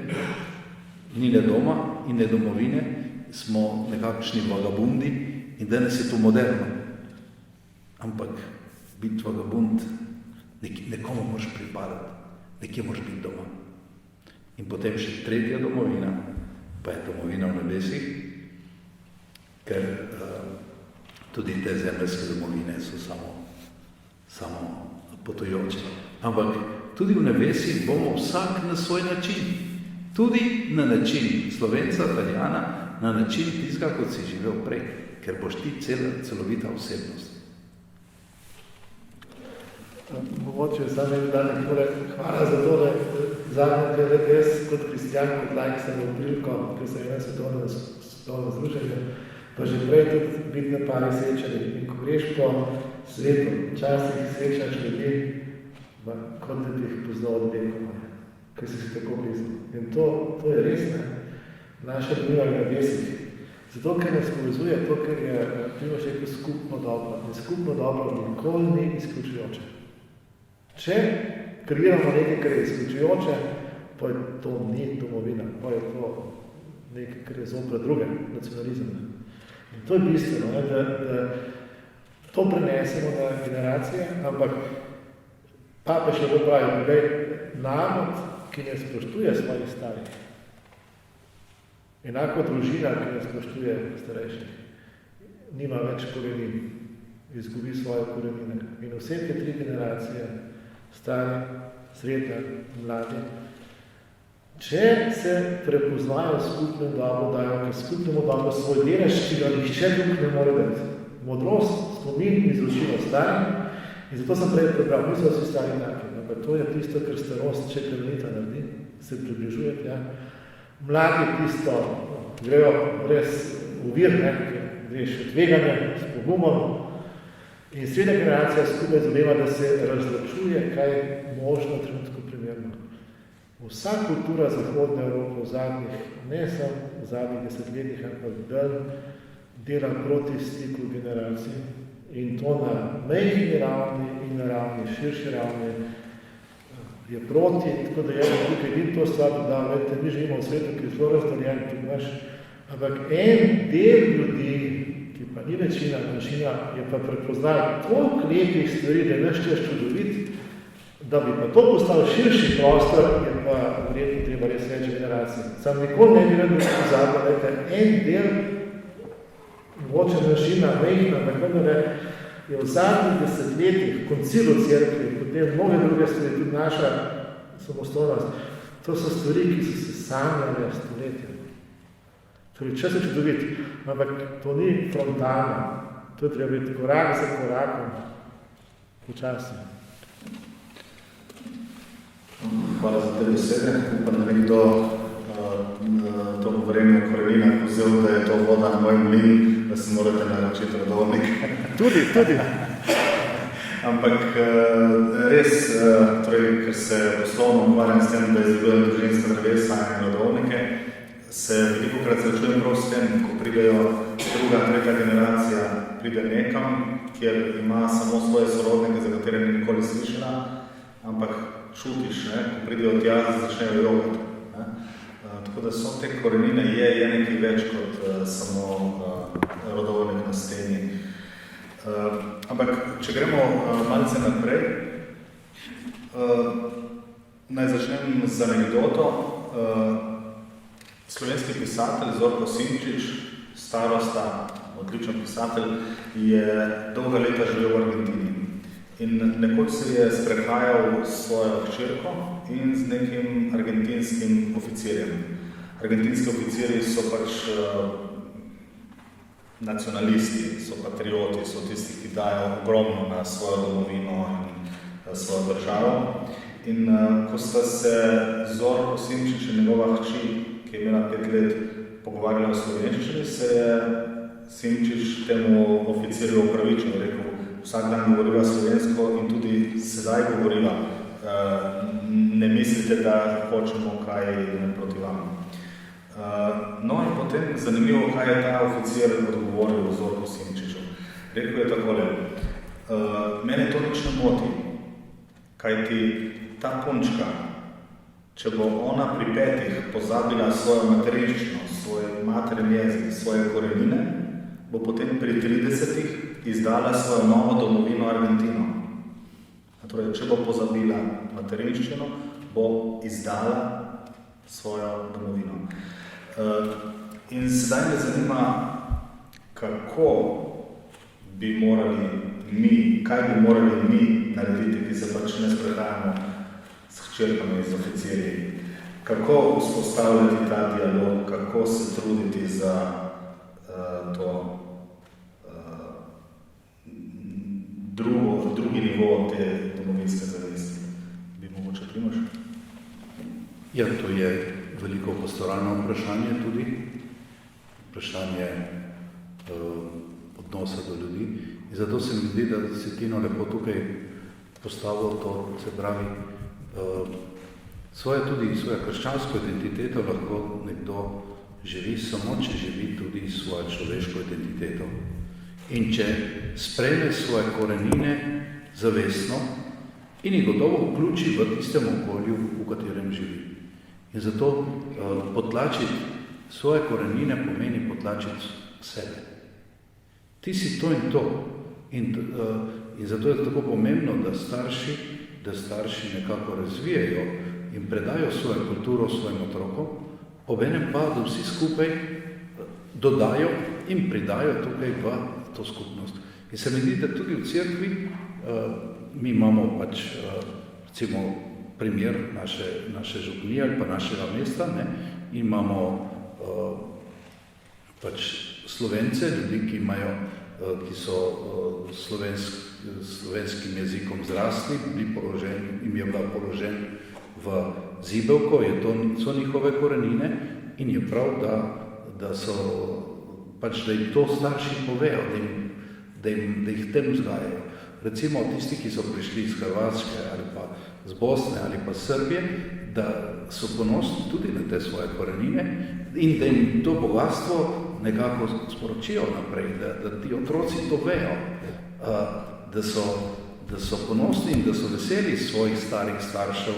ni ne doma in ne domovine, smo nekakšni vagabundi in danes je to moderno. Ampak biti vagabund, nekomu moraš pripadati, nekje moraš biti doma. In potem še tretja domovina, pa je domovina v nebesih, ker tudi te zemljske domovine so samo potujoče. Ampak tudi v nebesih bomo vsak na svoj način. Tudi na način Slovenca, Italijana, na način tistega, kot si živel prej, ker boš ti celovita osebnost. Mogoče samo en dan hvala za to, da zadnje, da jaz kot kristjan, kot lajk sem v priliko, ker sem ena svetovno združenje, pa že prej tudi biti na pari srečali. In ko greš po svetu, včasih srečaš ljudi, kot da bi jih poznal od vekom, ker si tako blizu. In to je res, ne? Naša domina na nebesih. Zato, ker nas povezuje, to, ker je Primož rekel skupno dobro. In skupno dobro nikoli ni izključujoče. Če kreiramo nekaj, kar je izključujoče, pa to ni domovina, pa je to nekaj, kar je zopra druge, nacionalizem. In to je bistveno, da to prenesemo na generacije, ampak papež je dopravil, da je narod, ki ne spoštuje svojih starih. Enako družina, ki ne spoštuje starejših, nima več korenin, izgubi svoje korenine. In vse te tri generacije, stari, srednja, mladi, če se prepoznajo skupnem dobro, dajo k skupnemu dobro svoj delež, ki ga nihče drug ne more dati. Modrost, spomin in izročilo starim. In zato sem prej prebral, niso vsi stari enaki, ampak to je tisto, kar starost, če plemenita naredi, se približuje tja. Mladi tisto, grejo brez ovir, greš tveganje, s pogumom. In srednja generacija skupaj zadeva, da se razločuje, kaj je možno trenutko primerno. Vsa kultura Zahodne Evrope v zadnjih, ne samo v zadnjih desetletjih, ampak dela proti stiku generacij. In to na mejni ravni in na ravni, širši ravni je proti, tako da je tukaj vidim to stvar, da mi živimo v svetu, ki je zelo razdaljen, tudi naš, ampak en del ljudi, ki pa ni večina, manjšina, je pa prepoznal toliko lepih stvari, da je naš čas čudovit, da bi pa to postal širši prostor, je pa verjetno treba res več generacij. Sam nikoli ne bi rad pozabil, en del mogoče manjšina, mejna, je v zadnjih desetletjih, koncilu cerkvi, potem mnoge druge stvari, tudi naša samostojnost, to so stvari, ki so se sanjale stoletja. Torej, čas je čudovit, ampak to ni frontalno, to je treba biti korak za korakom, počasno. Hvala za te besede. Upam, da nekdo to govorenje o koreninah vzel, da je to voda na moj mlin, da se morate naročiti rodovnik. Tudi. Ampak res, torej, ker se poslovno ukvarjam s tem, da izdelujem družinska drevesa in rodovnike, se velikokrat srečujem prav s tem, ko pridejo druga, tretja generacija, pride nekam kjer ima samo svoje sorodnike, za katere ni nikoli slišala, ampak čutiš, ko pridejo tja, začnejo jogati. Tako da so te korenine je nekaj več kot samo rodovnik na steni. Ampak, če gremo malce naprej, naj začnem z anekdoto. Slovenski pisatelj Zorko Simčič, starosta, odličen pisatelj, je dolga leta živel v Argentini. In nekoč se je sprehajal s svojo hčerko in z nekim argentinskim oficirjem. Argentinski oficirji so pač nacionalisti, so patrioti, so tisti, ki dajo ogromno na svojo domovino in svojo državo. In ko sta se Zorko Simčič in njegova hči, ki je imela 5 let, pogovarjala o slovenščini, se je Simčič temu oficirju opravičil, rekel, vsak dan govoriva slovensko in tudi sedaj govoriva. Ne mislite, da hočemo kaj proti vam. No in potem zanimivo, kaj je ta oficir odgovoril Zorko Simčiču. Rekel je takole, mene to nič ne moti, kajti ta punčka, če bo ona pri 5 pozabila svojo materinščino, svoj materin jezik, svoje korenine, bo potem pri 30 izdala svojo novo domovino Argentino. Torej, če bo pozabila materinščino, bo izdala svojo domovino. In sedaj me zanima, kako bi morali mi, kaj bi morali mi narediti, ki se pač ne sprehajamo s hčerkami, z oficirji. Kako vzpostavljati ta dialog, kako se truditi za to drugi nivo te domovinske zavesti. Bi mogoče Primož? Ja, to je veliko pastoralno vprašanje tudi. Vprašanje odnosa do ljudi. In zato se mi zdi, da si Tino lepo tukaj postavil to, se pravi, svojo krščansko identiteto lahko nekdo živi samo, če živi tudi svojo človeško identiteto. In če sprejme svoje korenine zavestno in jih gotovo vključi v tistem okolju, v katerem živi. In zato potlačiti svoje korenine pomeni potlačiti sebe. Ti si to in to. In zato je tako pomembno, da starši nekako razvijajo in predajo svojo kulturo svojim otrokom, obenem pa, da vsi skupaj dodajo in pridajo tukaj v to skupnost. In se mi zdi, da tudi v cerkvi mi imamo pač recimo primer naše župnije ali pa našega mesta, ne, in imamo pač Slovence, ljudi, ki so slovenskim jezikom zrasli, jim je bila položen v zibelko, so njihove korenine in je prav, da jim to starši povejo, da jih tem vzgajajo. Recimo tisti, ki so prišli iz Hrvatske ali pa z Bosne ali pa Srbije, da so ponosni tudi na te svoje korenine in da jim to bogatstvo nekako sporočijo naprej, da ti otroci to vejo, da so ponosni in da so veseli svojih starih staršev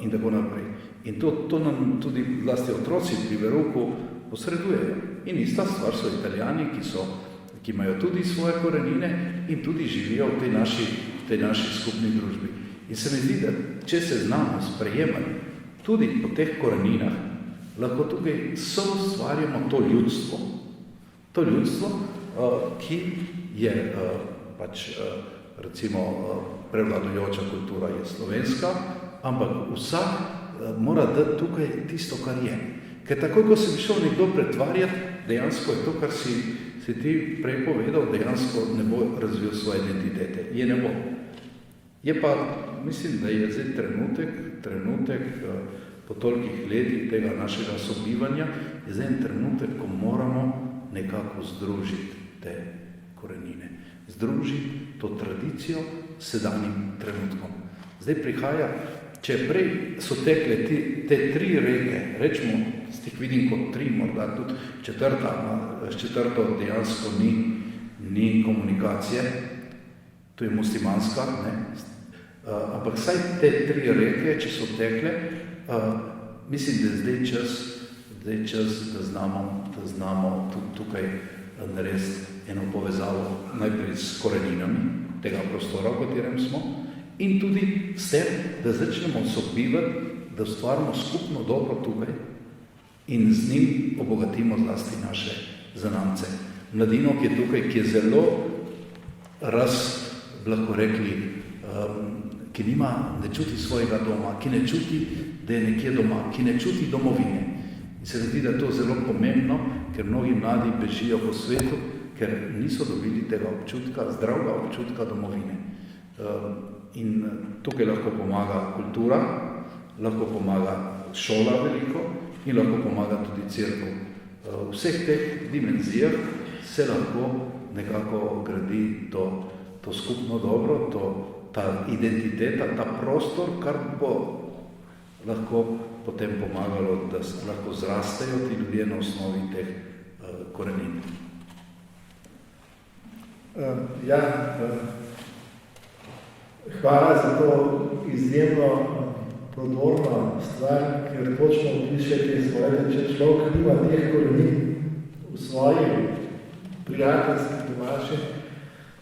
in tako naprej. In to nam tudi vlasti otroci pri verouku posredujejo. In ista stvar so Italijani, ki imajo tudi svoje korenine in tudi živijo v tej naši skupni družbi. In se mi zdi, da če se znamo sprejemati tudi po teh koreninah, lahko tukaj soustvarjamo to ljudstvo. To ljudstvo, ki je recimo prevladujoča kultura je slovenska, ampak vsak mora dati tukaj tisto, kar je. Ker takoj, ko se bi šel nekdo pretvarjati, dejansko je to, kar si ti prej povedal, dejansko ne bo razvil svoje identitete. Je ne bo. Je pa, mislim, da je zdaj trenutek po tolikih letih tega našega sobivanja, je zdaj trenutek, ko moramo nekako združiti te korenine. Združiti to tradicijo s sedanjim trenutkom. Zdaj prihaja, če prej so tekle te 3 reke, rečemo, stih vidim kot 3, morda tudi četrto dejansko ni komunikacije, to je muslimanska, ne? Ampak vsaj te 3 reke, če so tekle, mislim, da je zdaj čas, da znamo tudi tukaj narediti eno povezavo najprej s koreninami tega prostora, v katerem smo, in tudi s tem, da začnemo sobivati, da ustvarimo skupno dobro tukaj in z njim obogatimo zlasti naše zanamce. Mladino, ki je tukaj, ki je zelo lahko rekli, ki ne čuti svojega doma, ki ne čuti, da je nekje doma, ki ne čuti domovine. In se zdi, da je to zelo pomembno, ker mnogi mladi bežijo po svetu, ker niso dobili tega občutka, zdravega občutka domovine. In tukaj lahko pomaga kultura, lahko pomaga šola veliko in lahko pomaga tudi cerkev. V vseh teh dimenzijah se lahko nekako gradi to skupno dobro, ta identiteta, ta prostor, kar bo lahko potem pomagalo, da lahko zrastejo ti ljudje na osnovi teh korenin. Hvala za to izjemno prodorno stvar, ker točno opišete svoje, če človek nima teh korenin v svoji prijateljski domači,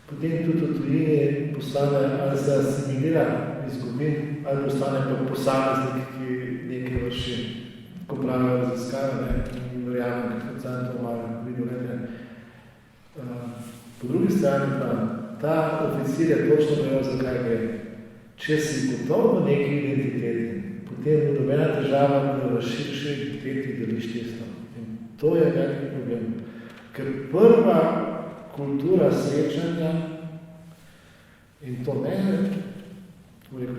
potem tudi v tujini postane ali se asimilira, izgubi, ali postane pa posameznik, ki nekaj vrši, ko pravijo raziskave, in verjamem, kot sam to malo videl. Po drugi strani pa ta oficir je točno vejo, zakaj gre. Če si gotov v neki identiteti, potem je nobena težava, da v širši identiteti deliš tisto. In to je velik problem. Ker prva kultura srečanja, in to ne,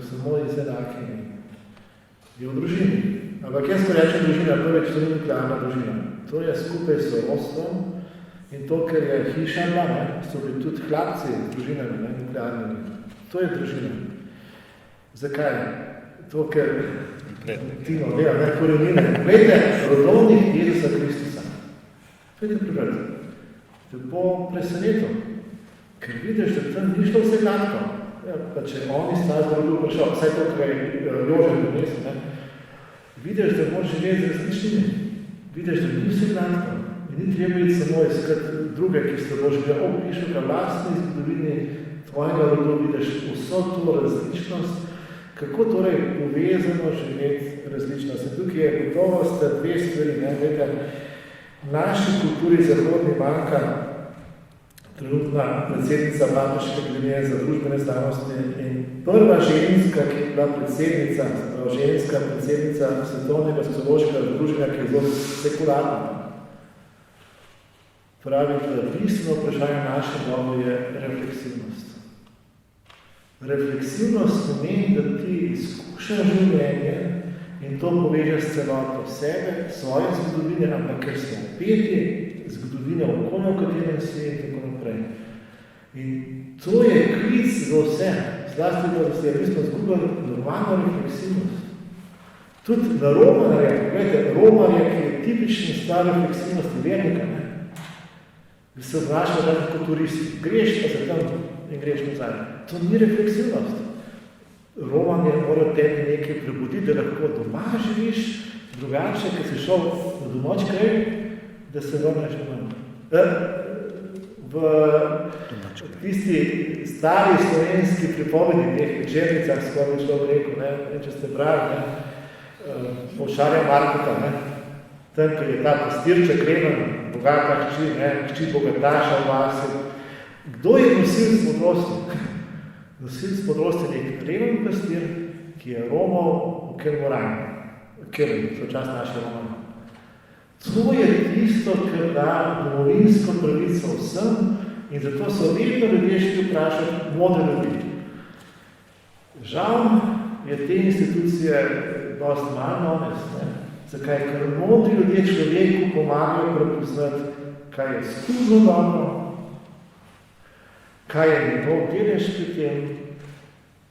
samo iz enakimi, je v družini. Ampak jaz ko rečem družina, prvič to ni nuklearna družina. To je skupaj s sorodstvom in to, ker je hiša bila, so bili tudi hlapci z družinami, nuklearnimi. To je družina. Zakaj? To, ker Tino, korenine. Glejte, rodovnik Jezusa Kristusa. Pejte prebrati. Te bo presenetil. Ker vidiš, da tam ni šlo vse gladko. Pa če oni sta zgodil prišel, vsaj to, kar je Jožen donesel, vidiš, da moraš živeti z različnimi. Vidiš, da ni vse gladko. In ni treba biti samo iskati druge, ki se bo živeli. Pišu, ka vlastni zgodovini tvojega rodu vidiš vso to različnost, kako torej povezano živeti različnost. In tukaj je gotovo sta 2 stvari. V naši kulturi zahodni manjka trenutna predsednica Papeške akademije za družbene znanosti in prva ženska, ki je bila predsednica, ženska predsednica Svetovnega sociološkega združenja, ki je zelo sekularna. Pravi, da bistveno vprašanje naše dobe je refleksivnost. Refleksivnost pomeni, da ti izkušaš življenje in to povežeš s celoto sebe, svoje zgodovine, ampak ker smo vpeti zgodovine okolja, v katerem si in tako naprej. In to je klic za vse. Zlasti, da se je bistveno zgubila normalna refleksivnost. Tudi na romarje, gledajte, romarje, ki je tipični stvar refleksivnosti vernika, da se obnašajo kot turisti. Greš pa se tam in greš nazaj. To ni refleksivnost. Roman je moral tebi nekaj prebuditi, da lahko doma živiš, drugače, kad si šel na domoč kraj, da se vrneš v tisti stari slovenski pripovedi, teh večernicah, skoraj človek rekel, če ste brali, Povšarja Markota, tam, ker je ta pastirček reden, bogata hči bogataša v vasi. Kdo je nosilc modrosti? Nosilc modrosti je nek reden pastir, ki je romal v Kermoran. Kerm, so čas naše romane. To je tisto, kar da domovinsko pravico vsem in zato so vedno ljudje šli vprašati modre ljudi. Žal je te institucije dosti manj honest, zakaj? Ker modri ljudje človeku pomagajo prepoznati, kaj je skupno dobro, kaj je njegov delež pri tem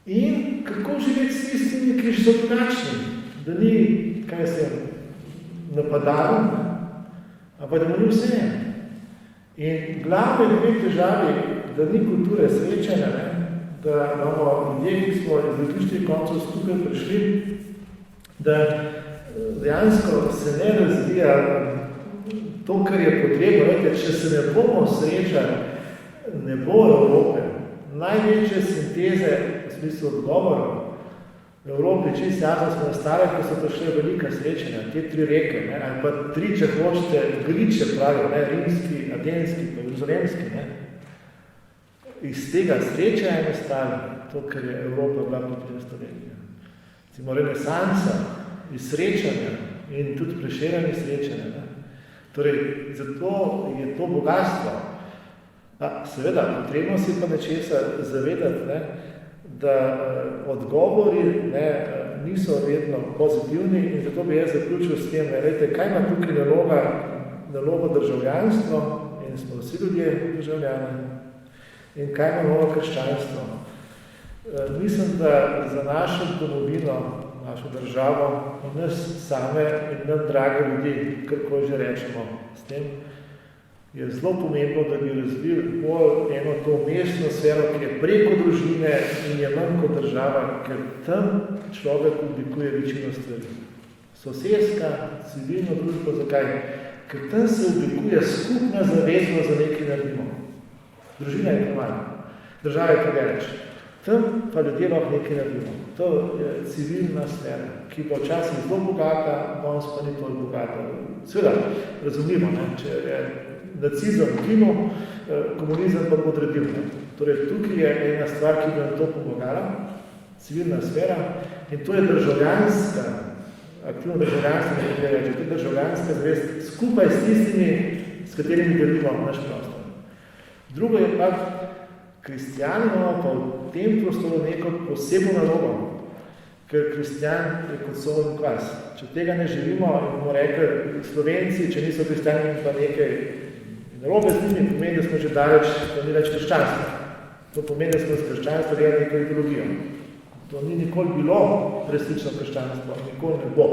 in kako živeti s tistimi, ki so drugačni, da ni, kaj se napadalo, ampak da mu ni vse. In glavne dve težavi, da ni kulture srečanja, da imamo ljudje, ki smo iz različnih koncev skupaj prišli, da dejansko se ne razvija to, kar je potrebno. Vete, če se ne bomo srečali, ne bo Evrope. Največje sinteze, v smislu odgovorov, v Evropi čisto jasno smo nastale, ko so to še velika srečanja, te 3 reke, ali pa 3, če hočete, griče pravijo, rimski, atenski, pa jeruzalemski. Iz tega srečanja je nastalo to, kar je Evropa bila po 3 stoletja. Recimo renesansa iz srečanja in tudi Prešernovo srečanja. Torej, zato je to bogatstvo. Seveda, potrebno si pa nečesa zavedati, da odgovori niso vedno pozitivni in zato bi jaz zaključil s tem, kaj ima tukaj nalogo državljanstvo in smo vsi ljudje državljani in kaj ima novo krščanstvo. Mislim, da za našo domovino, našo državo, nas same in nam drage ljudi, karkoli že rečemo s tem, je zelo pomembno, da bi razvili bolj eno to mestno sfero, ki je preko družine in je manj kot država, ker tam človek oblikuje večino stvari. Sosedska, civilno družbo, zakaj? Ker tam se oblikuje skupna zaveznost za nekaj naredimo. Družina je premalo, država je preveč. Tam pa ljudje lahko nekaj naredimo. To je civilna sfera, ki pa včasih zelo bogata, danes pa ni toliko bogata. Seveda, razumljivo, če je nacizem ukinil, komunizem pa podredil. Torej, tukaj je ena stvar, ki bi nam to pomagala, civilna sfera, in to je državljanska, aktivno državljanstvo, to je državljanska zvest skupaj s tistimi, s katerimi delimo naš prostor. Drugo je pa, kristjani imamo pa v tem prostoru neko posebno nalogo, ker kristjan je kot solni kvas. Če tega ne živimo, in bomo rekli, Slovenci, če niso kristjani, pa nekaj narobe z njimi, pomeni, da smo že daleč, da ni več krščanstva. To pomeni, da smo z krščanstva delali neko ideologijo. To ni nikoli bilo resnično krščanstvo, nikoli ne bo.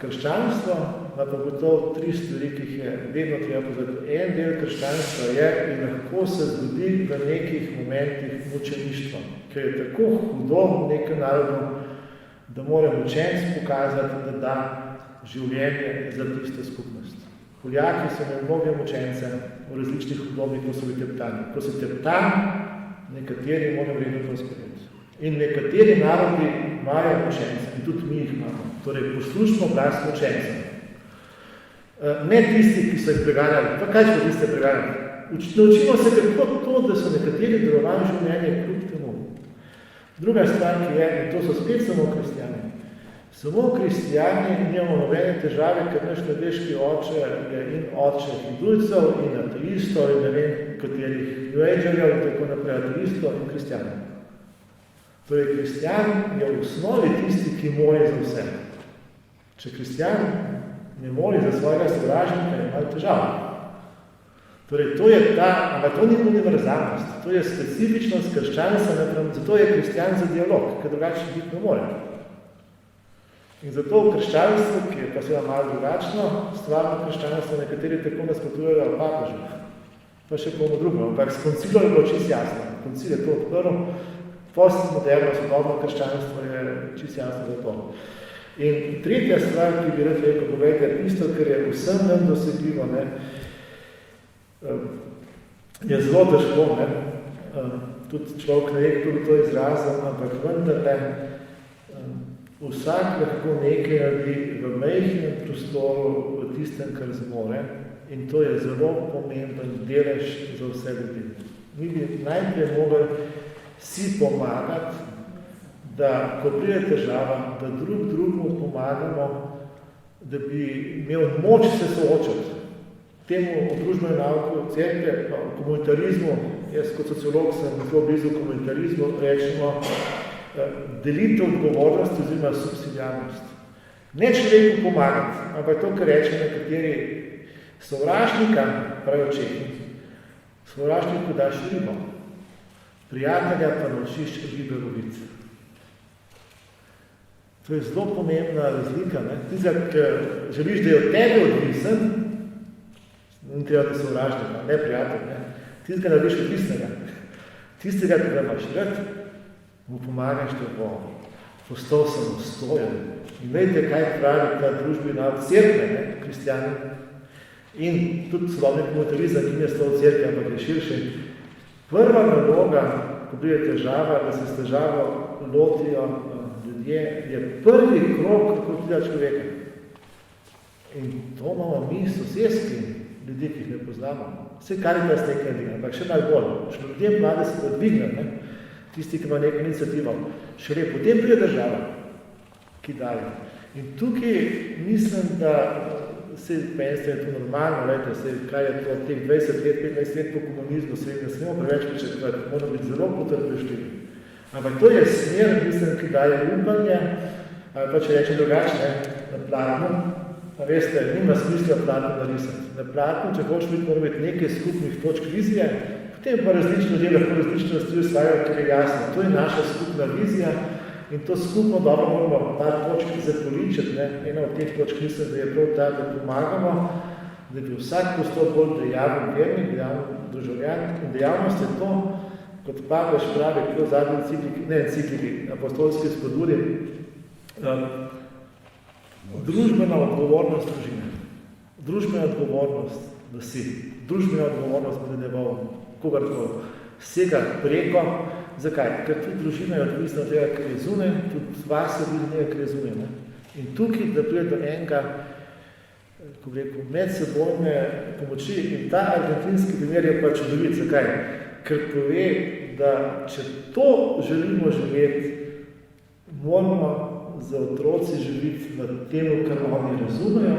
Krščanstvo ima pa gotovo 3 stvari, ki jih je vedno treba pozoriti. En del krščanstva je in lahko se zgodi v nekih momentih mučeništva, ker je tako hudo v nekem narodu, da mora učenc pokazati, da da življenje za tisto skupnost. Poljaki so imeli mnoge mučence v različnih obdobjih, ko so bili teptani. Ko so teptani, nekateri morajo vredno to sprejeti. In nekateri narodi imajo mučence, in tudi mi jih imamo. Torej, poslušamo glas mučencev. Ne tisti, ki so jih preganjali. Pa kaj so tiste preganjali? Naučimo se kako to, da so nekateri delovali življenje kljub temu. Druga stvar, ki je, in to so spet samo kristjani. Samo kristjani nimamo nobene težave, ker naš nebeški oče je in oče hindujcev in ateistov in ne vem katerih New Agerjev in tako naprej, ateistov in kristjanov. Torej, kristjan je v osnovi tisti, ki moli za vse. Če kristjan ne moli za svojega sovražnika, je malo težava. Torej, to je ta, ampak to ni univerzalnost, to je specifičnost krščanstva, zato je kristjan za dialog, ker drugače biti ne more. In zato v krščanstvu, ki je pa seveda malo drugačno, stvarno krščanstvo nekateri tako nasprotujejo papežu, pa še komu drugemu, ampak s koncilom je bilo čisto jasno. Koncil je to odprl, postmoderno, sodobno krščanstvo je čisto jasno za to. In tretja stvar, ki bi rad rekel, povejte, isto, kar je vsem nam dosegljivo, je zelo težko, tudi človek ne ve, kako bi to izrazil, ampak vendarle, vsak lahko nekaj naredi v majhnem prostoru, v tistem, kar zmore, in to je zelo pomemben delež za vse ljudi. Mi bi najprej mogli si pomagati, da ko pride težava, da drug drugemu pomagamo, da bi imel moč se soočati. Temu v družbenem nauku cerkve, v komunitarizmu, jaz kot sociolog sem zelo blizu komunitarizmu, rečemo, delitev odgovornosti oziroma subsidiarnost. Ne človeku pomagati, ampak to, kar reče nekateri sovražnika, pravi očetni, sovražniku daš ribo, prijatelja pa naučiš ribe loviti. To je zelo pomembna razlika. Ti, ker želiš, da je od tebe odvisen, ni treba, da sovražnika, ne prijatelj, ne. Tistega narediš odvisnega. Tistega, ki ga imaš rad, mu pomagaš, da bo postal samostojen. In vejte, kaj pravi ta družbeni narod cerkve, ne, kristjani. In tudi sodobni komunitarizem, ki ne stalo cerkve, ampak je širše. Prva naloga, ko pride težava, da se s težavo lotijo ljudje, je prvi krog, kako pride človeka. In to imamo mi, sosedski ljudi, ki jih ne poznamo. Vse Karitas nekaj ne, ampak še najbolj. Še ljudje mlade se podvignejo, ne? Tisti, ki ima nekaj inicijativo. Šele potem pride država, ki daje. In tukaj mislim, da se penstvo je to normalno, lejte, se, kaj je to teh 20 let, 15 let po komunizmu, se ne smemo preveč pričakovati, moramo biti zelo potrpežljivi. Ampak to je smer, mislim, ki daje upanje, ali pa če rečem drugače, na platnu, pa veste, nima smisla platno narisati. Na platnu, če hočeš biti, mora biti nekaj skupnih točk vizije, potem pa različni ljudje lahko različno stvari ustvarjajo, ker je jasno. To je naša skupna vizija in to skupno dobro moramo par točk zakoličiti. Ena od teh točk mislim, da je prav ta, da pomagamo, da bi vsak postal bolj dejaven vernik, dejaven državljan. In dejavnost je to, kot Papež pravi, ki v zadnji encikliki, apostolski spodbudi, družbena odgovornost družine. Družbena odgovornost, da si. Družbena odgovornost predeval kogarkoli. Vsega preko. Zakaj? Ker tudi družina je odvisna od tega, kar je zunaj, tudi vas je odvisna od tega, kar je zunaj. Ne? In tukaj, da pride do enega, ko bi rekel, medsebojne pomoči. In ta argentinski primer je pa čudovit. Zakaj? Ker pove, da če to želimo živeti, moramo za otroci živeti v tem, kar oni razumejo,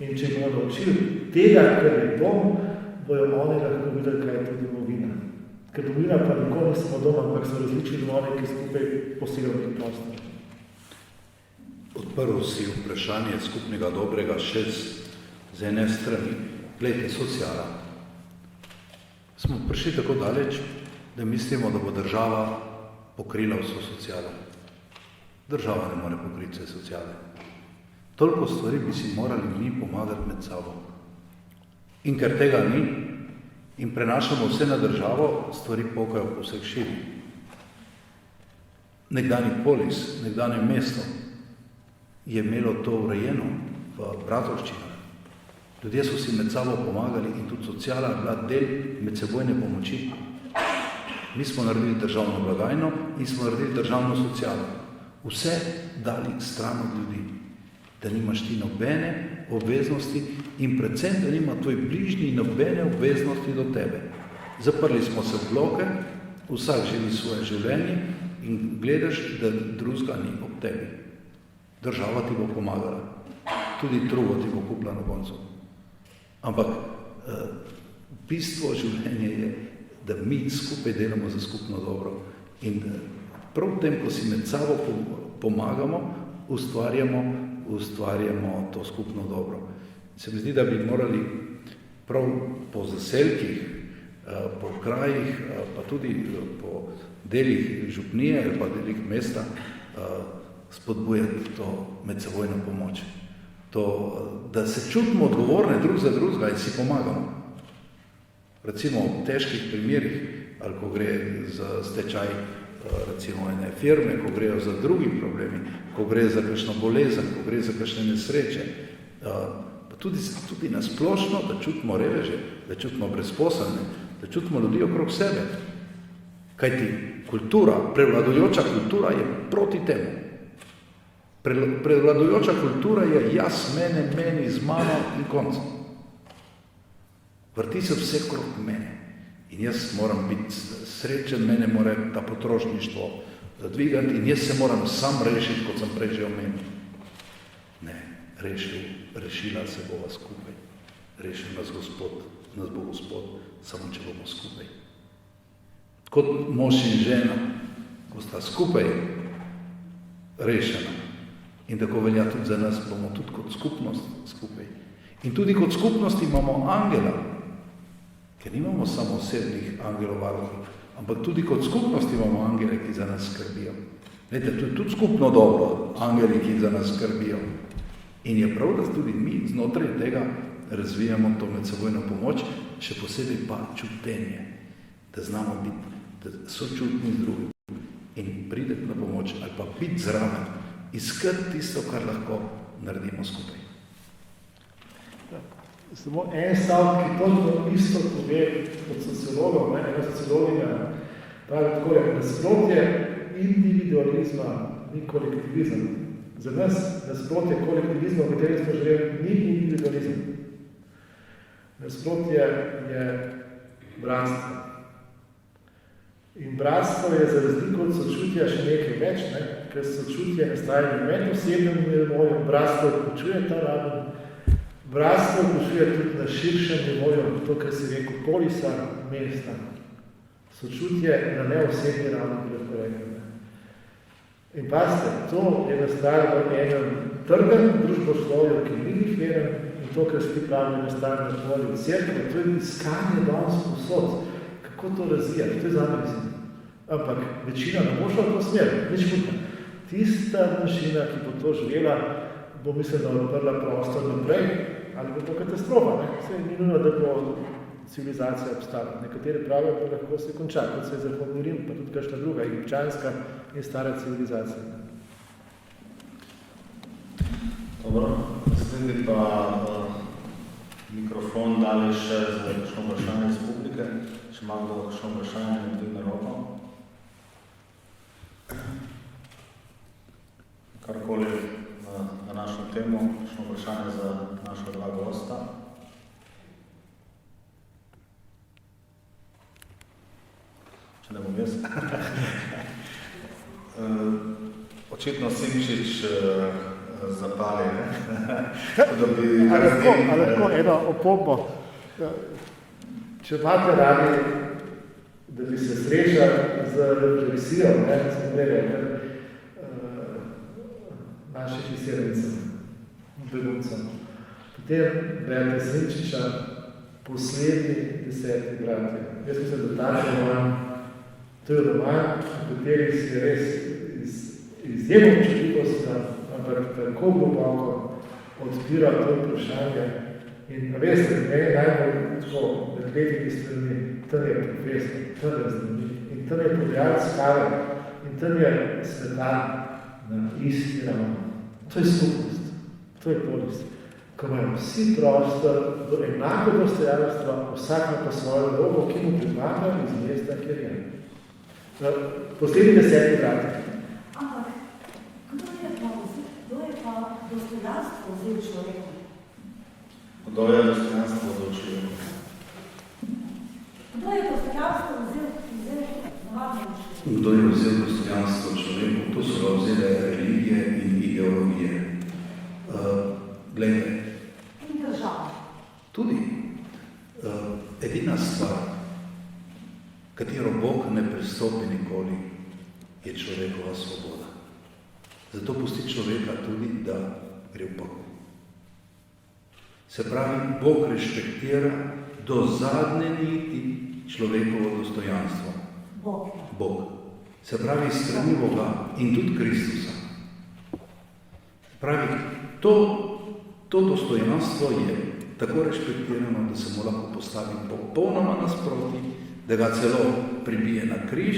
in če bomo naučili tega, kar je dom, bojo oni lahko videli, kaj je to domovina. Ker domovina pa nikoli nismo doma, ampak so različni domovi, ki skupaj posegajo v prostor. Odprl si vprašanje skupnega dobrega še z ene strani. Glejte, sociala. Smo prišli tako daleč, da mislimo, da bo država pokrila vso socialo. Država ne more pokriti vse sociale. Toliko stvari bi si morali mi pomagati med sabo. In ker tega ni, in prenašamo vse na državo, stvari pokajo po vseh širi. Nekdanji polis, nekdanje mesto je imelo to urejeno v bratovščinah. Ljudje so si med sabo pomagali in tudi sociala je bila del medsebojne pomoči. Mi smo naredili državno blagajno in smo naredili državno socialo. Vse dali stran od ljudi, da nimaš ti nobene obveznosti in predvsem, da nima tvoj bližnji nobene obveznosti do tebe. Zaprli smo se v bloke, vsak živi svoje življenje in gledaš, da drugega ni ob tebi. Država ti bo pomagala, tudi trugo ti bo kupila na koncu. Ampak bistvo življenja je, da mi skupaj delamo za skupno dobro. In prav v tem, ko si med sabo pomagamo, ustvarjamo to skupno dobro. Se mi zdi, da bi morali prav po zaselkih, po krajih, pa tudi po delih župnije ali pa delih mesta spodbujati to medsebojno pomoč. To, da se čutimo odgovorne drug za drugega in si pomagamo. Recimo v težkih primerih, ali ko gre za stečaj recimo ene firme, ko grejo za drugi problemi, ko gre za kakšno bolezen, ko gre za kakšne nesreče, pa tudi nasplošno, da čutimo reveže, da čutimo brezposelne, da čutimo ljudi okrog sebe. Kajti kultura, prevladujoča kultura je proti temu. Prevladujoča kultura je jaz, mene, meni, z mano in konc. Vrti se vse krog mene. In jaz moram biti srečen, mene mora ta potrošništvo dvigati in jaz se moram sam rešiti, kot sem prej že omenil. Ne, rešila se bova skupaj. Rešil nas bo Gospod, samo če bomo skupaj. Kot mož in žena, ko sta skupaj rešena. In tako velja tudi za nas, bomo tudi kot skupnost skupaj. In tudi kot skupnost imamo angela, ker nimamo samo osebnih angelov varuhov, ampak tudi kot skupnost imamo angele, ki za nas skrbijo. Glejte, to je tudi skupno dobro, angeli, ki za nas skrbijo. In je prav, da tudi mi znotraj tega razvijamo to medsebojno pomoč, še posebej pa čutenje, da znamo biti sočutni z drugim in prideti na pomoč ali pa biti zraven, iskati tisto, kar lahko naredimo skupaj. Samo en stavek, ki točno isto pove od sociologov, ena sociologinja, pravi tako, nasprotje individualizma ni kolektivizem. Za nas nasprotje kolektivizma, v katerem smo živeli, ni individualizem. Nasprotje je bratstvo. In bratstvo je za razliko od sočutja še nekaj več, ker sočutje nastaja med osebnim nivojem, bratstvo vključuje ta raven. Bratstvo vključuje tudi na širšem nivoju, to, kar si rekel, polisa mesta. Sočutje na neosebni ravni, bi lahko rekel. In pazite, to je nastalo v enem trdem družboslovju, ki ni diferen, in to, kar si pravi, nastalo na polju cerkve, to je iskanje danes posod. Kako to razvijati? To je zamisel. Ampak večina ne bo šla v to smer, nič mutno. Tista manjšina, ki bo to želela, bo mislila odprla prostor naprej, ali bo to katastrofa. Se ni nujno, da bo civilizacija obstala. Nekateri pravijo, da lahko se konča, kot se je Zahodni Rim, pa tudi kakšna druga, egipčanska in stara civilizacija. Dobro, zdaj bi pa mikrofon dali še za kakšno vprašanje iz publike. Če imam do kakšno vprašanje, ne dvigne roko. Karkoli na našo temo, kakšno vprašanje za naša dva gosta. Če ne bom jaz. Očitno Simčič zapali, lahko eno opombo. Če imate radi, da bi se srečali z refleksijo, smo gledali, naših izseljencem, beguncem, potem berete Simčiča Poslednji 10 bratje. Jaz sem se dotaknil, to je roman, v kateri se res izjemno občutljivost, ampak tako globoko odpira to vprašanje. In veste, najbolj tako, med letimi strani, tam je profesor, tam je zdravnik, in tam je podajalec kave, in tam je sveta na isti ravni. To je skupnost, to je polis. Ko imajo vsi prostor do enako dostojanstva, vsak pa svojo vlogo, ki mu pripada iz mesta, kjer je. Poslednji 10 bratje. Ampak, kdo je pa dostojanstvo vzel človeku? Kdo je dostojanstvo vzel človeku? Kdo je dostojanstvo vzel navadnemu človeku? Kdo je vzel dostojanstvo človeku? To so ga vzele religije in ideologije. Glejte. In država. Tudi. Edina stvar, katero Bog ne pristopi nikoli, je človekova svoboda. Zato pusti človeka tudi, da gre v pokoj. Se pravi, Bog respektira do zadnje niti človekovo dostojanstvo. Bog. Se pravi, strani Boga in tudi Kristusa. Pravi, to dostojanstvo je tako respektirano, da se mu lahko postavi popolnoma nasproti, da ga celo pribije na križ,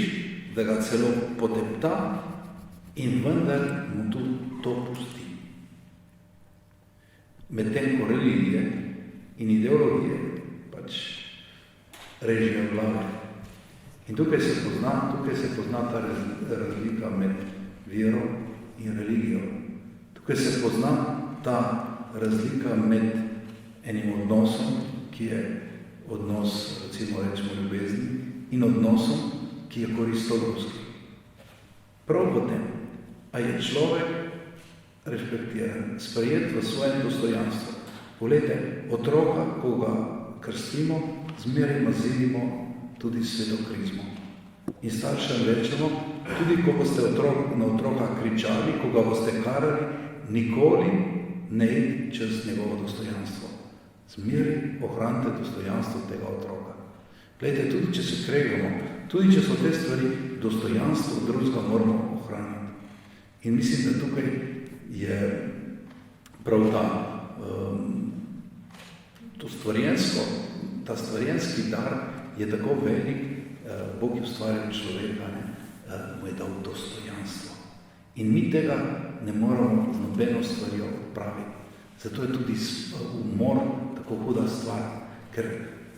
da ga celo potepta in vendar mu tudi to pusti. Medtem ko religije in ideologije pač režejo glave. In tukaj se pozna ta razlika med vero in religijo. Tukaj se pozna ta razlika med enim odnosom, ki je odnos, recimo rečemo ljubezni, in odnosom, ki je koristolovski. Prav potem, a je človek respektiran, sprejet v svojem dostojanstvu. Poglejte, otroka, ko ga krstimo, zmeraj mazilimo tudi svetokrizmo. In staršem rečemo, tudi ko boste na otroka kričali, ko ga boste karali, nikoli ne id čez njegovo dostojanstvo. Zmeraj ohranite dostojanstvo tega otroka. Glejte, tudi če se kregamo, tudi če so te stvari, dostojanstvo drugega moramo ohraniti. In mislim, da tukaj je prav ta stvarjenski dar je tako velik, Bog je ustvaril človeka, mu je dal dostojanstvo. In mi tega ne moramo z nobeno stvarjo odpraviti. Zato je tudi umor tako huda stvar, ker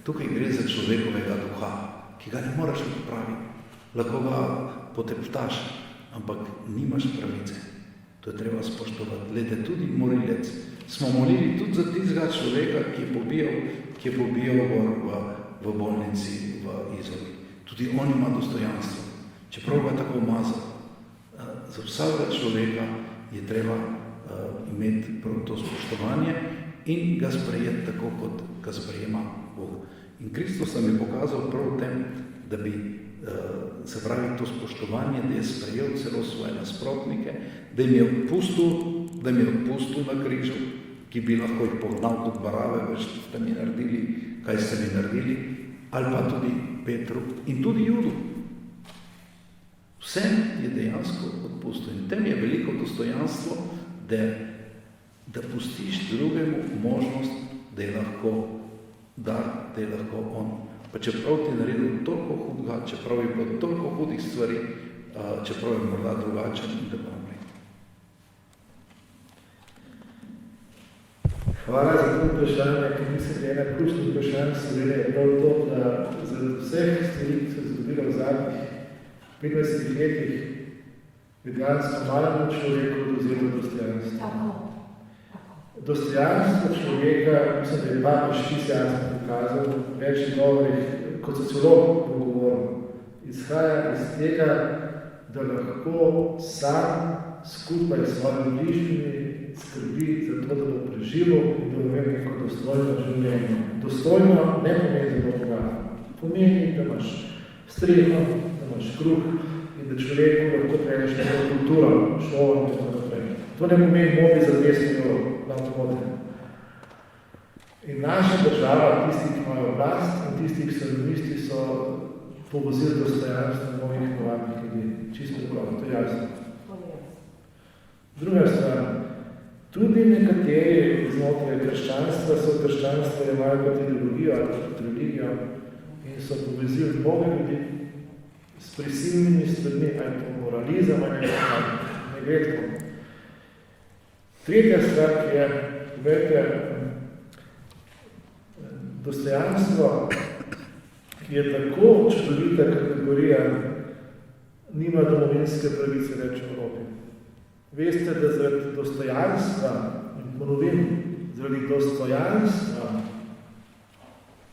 tukaj gre za človekovega duha, ki ga ne moreš odpraviti. Lahko ga poteptaš, ampak nimaš pravice. To je treba spoštovati. Glede, tudi morilec. Smo molili tudi za tistega človeka, ki je pobijal v bolnici v Izoli. Tudi on ima dostojanstvo. Čeprav ga tako umazal. Za vsakega človeka je treba imeti prav to spoštovanje in ga sprejeti tako, kot ga sprejema Bog. In Kristus nam je pokazal prav v tem, da bi se pravi to spoštovanje, da je sprejel celo svoje nasprotnike, da jim je odpustil na križu, ki bi lahko jih pognal kot barave, veš, ste mi naredili, kaj ste mi naredili, ali pa tudi Petru in tudi Judu. Vse je dejansko odpustil. In tem je veliko dostojanstvo, da pustiš drugemu možnost, da je lahko dar, da je lahko on. Pa čeprav ti je naredil toliko hudega, čeprav je bilo toliko hudih stvari, čeprav je morda drugačen in tako naprej. Hvala za to vprašanje, ki mislim, da je ena ključnih vprašanj Slovenije, je prav to, da zaradi vseh stvari, ki se zgodilo v zadnjih 15 letih, je dejansko malemu človeku odvzeto dostojanstvo. Dostojanstvo človeka, mislim, da je papež čisto jasno pokazal, več dobrih, kot sociolog govoril, izhaja iz tega, da lahko sam skupaj s svojimi bližnjimi skrbi za to, da bo preživel in da bo imel neko dostojno življenje. Dostojno ne pomeni zelo bogato. Pomeni, da imaš streho, da imaš kruh in da človeku lahko preješ neko kulturo, šolo in tako naprej. To ne pomeni mobi za 200 evrov na avtomobile. In naša država, tisti, ki imajo oblast in tisti, ki so ministri, so povozili dostojanstvo novih navadnih ljudi. Čisto tako, to je jasno. Druga stran, tudi nekateri znotraj krščanstva so krščanstvo imajo kot ideologijo ali kot religijo in so povezili mnoge ljudi s prisilnimi stvarmi, ali to moralizem ali ne gre tako. Tretja stvar, ki je, gledajte, dostojanstvo, ki je tako čudovita kategorija, nima domovinske pravice več v Evropi. Veste, da zaradi dostojanstva, in ponovim, zaradi dostojanstva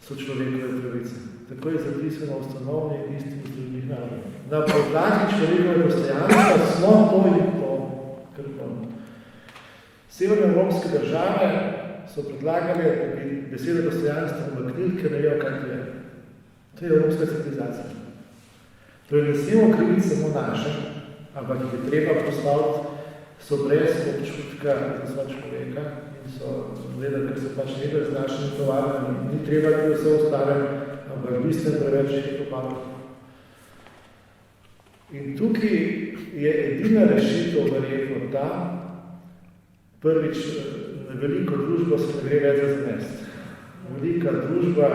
so človekove pravice. Tako je zapisano v ustanovni listini Združenih narodov. Na podlagi človekove dostojanstva smo to in to krpano. Severnoevropske države so predlagali, da bi besedo dostojanstva umaknili, ker ne vejo, kaj to je. To je evropska civilizacija. Torej, ne smemo kriviti samo naše, ampak je treba postaviti, so brez občutka za sva človeka in so gledali, ker se pač nekaj z našimi tovarnami, ni treba tudi vse ostale, ampak bistveno preveč je to malo. In tukaj je edina rešitev verjetno ta, prvič, na veliko družbo se ne gre več za zamest. Velika družba,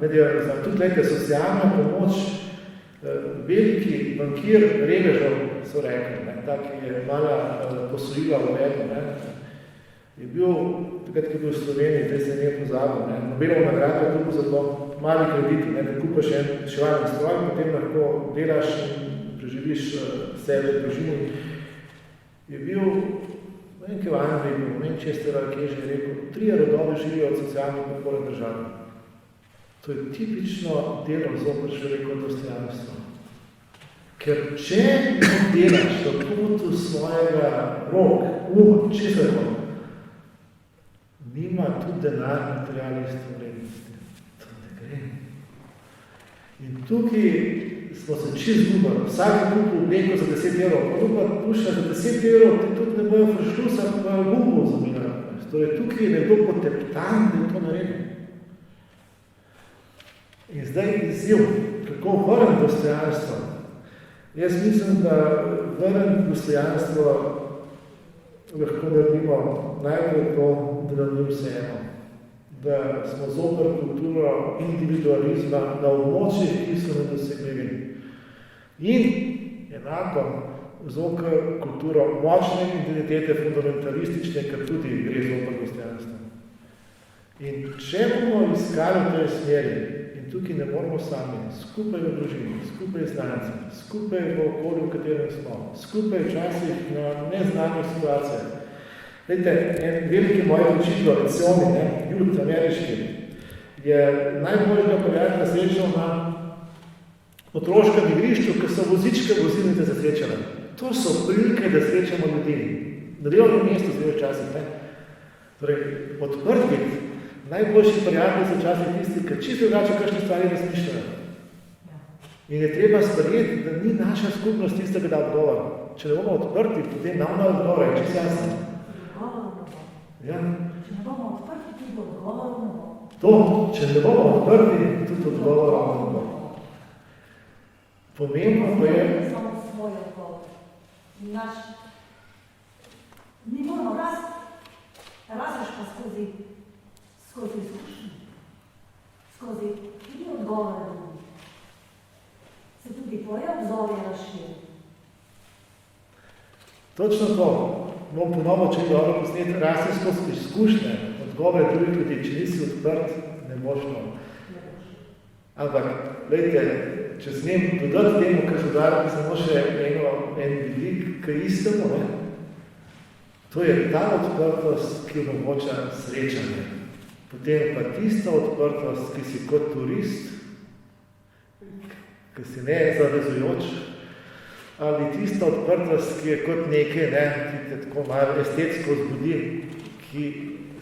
ne dela za tudi nekaj socialna pomoč, veliki bankir revežev so rekli, tak je mala posojila uvedla, je bil, takrat, ki je bil v Sloveniji, zdaj se je nekaj pozabil, Nobelovo nagrado je tudi za to mali krediti, da kupaš en šivalni stroj, potem lahko delaš in preživiš sebe, družino. Je bil, nekaj v Angliji, v Manchesteru, ki je rekel, 3 rodovi živijo od socialne podpore države. To je tipično delo zoper človekovo dostojanstvo. Ker če delaš do putu svojega rok, če se rok, nima tudi denar materialiste vrednosti. To ne gre. In tukaj smo se čist zgubali. Vsak kupil obleko za 10 evrov, pa druga duša za 10 evrov, ti tudi ne bojo frišlusa, pa bojo gubo zamirali. Torej, tukaj je nekdo poteptan, da je to naredil. In zdaj izziv, kako vrniti dostojanstvo. Jaz mislim, da vrniti dostojanstvo lahko naredimo najprej to, da nam ni vseeno. da smo zoper kulturo individualizma na območjih, ki so nedosegljivi. In enako zoper kulturo močne identitete, fundamentalistične, kar tudi gre zoper dostojanstvo. In če bomo iskali v tej smeri, in tukaj ne moramo sami, skupaj v družini, skupaj z znanci, skupaj v okolju, v katerem smo, skupaj včasih na neznanih situacijah. Glejte, en veliki moj učitelj, Lencioni, Jud, ameriški, je najboljega prijatelja srečal na otroškem igrišču, ko so vozičke vozilnice zasrečale. To so prilike, da srečamo ljudi. Na delovnem mestu zdaj včasih, ne? Torej, odprt biti. Najboljši prijatelji so včasih tisti, ki čisto drugače kakšne stvari razmišljajo. In je treba sprejeti, da ni naša skupnost tistega, da odgovor. Če ne bomo odprti, potem nam na odgovor, če se jasno. Ja. Če ne bomo odprti, tudi odgovor ne bo. To, če ne bomo odprti, tudi odgovor ne bo. Pomembno pa je... Samo svoj odgovor. Naš... Ni moramo razliš pa skozi izkušnje. Skozi tudi odgovore. Se tudi tvoje obzorje razširi. Točno to. Bom ponovno, če je dobro posneti, rasti skozi izkušnje, odgovore drugih ljudi. Če nisi odprt, ne boš to. Ampak, gledajte, če smem dodati temu, kar so dali samo še en vidik, ki istemu, ne? To je ta odprtost, ki omogoča srečanje. Potem pa tista odprtost, ki si kot turist, ki si ne zavezujoč, ali tista odprtost, ki je kot nekaj, ne, ki te tako malo estetsko vzbudi, ki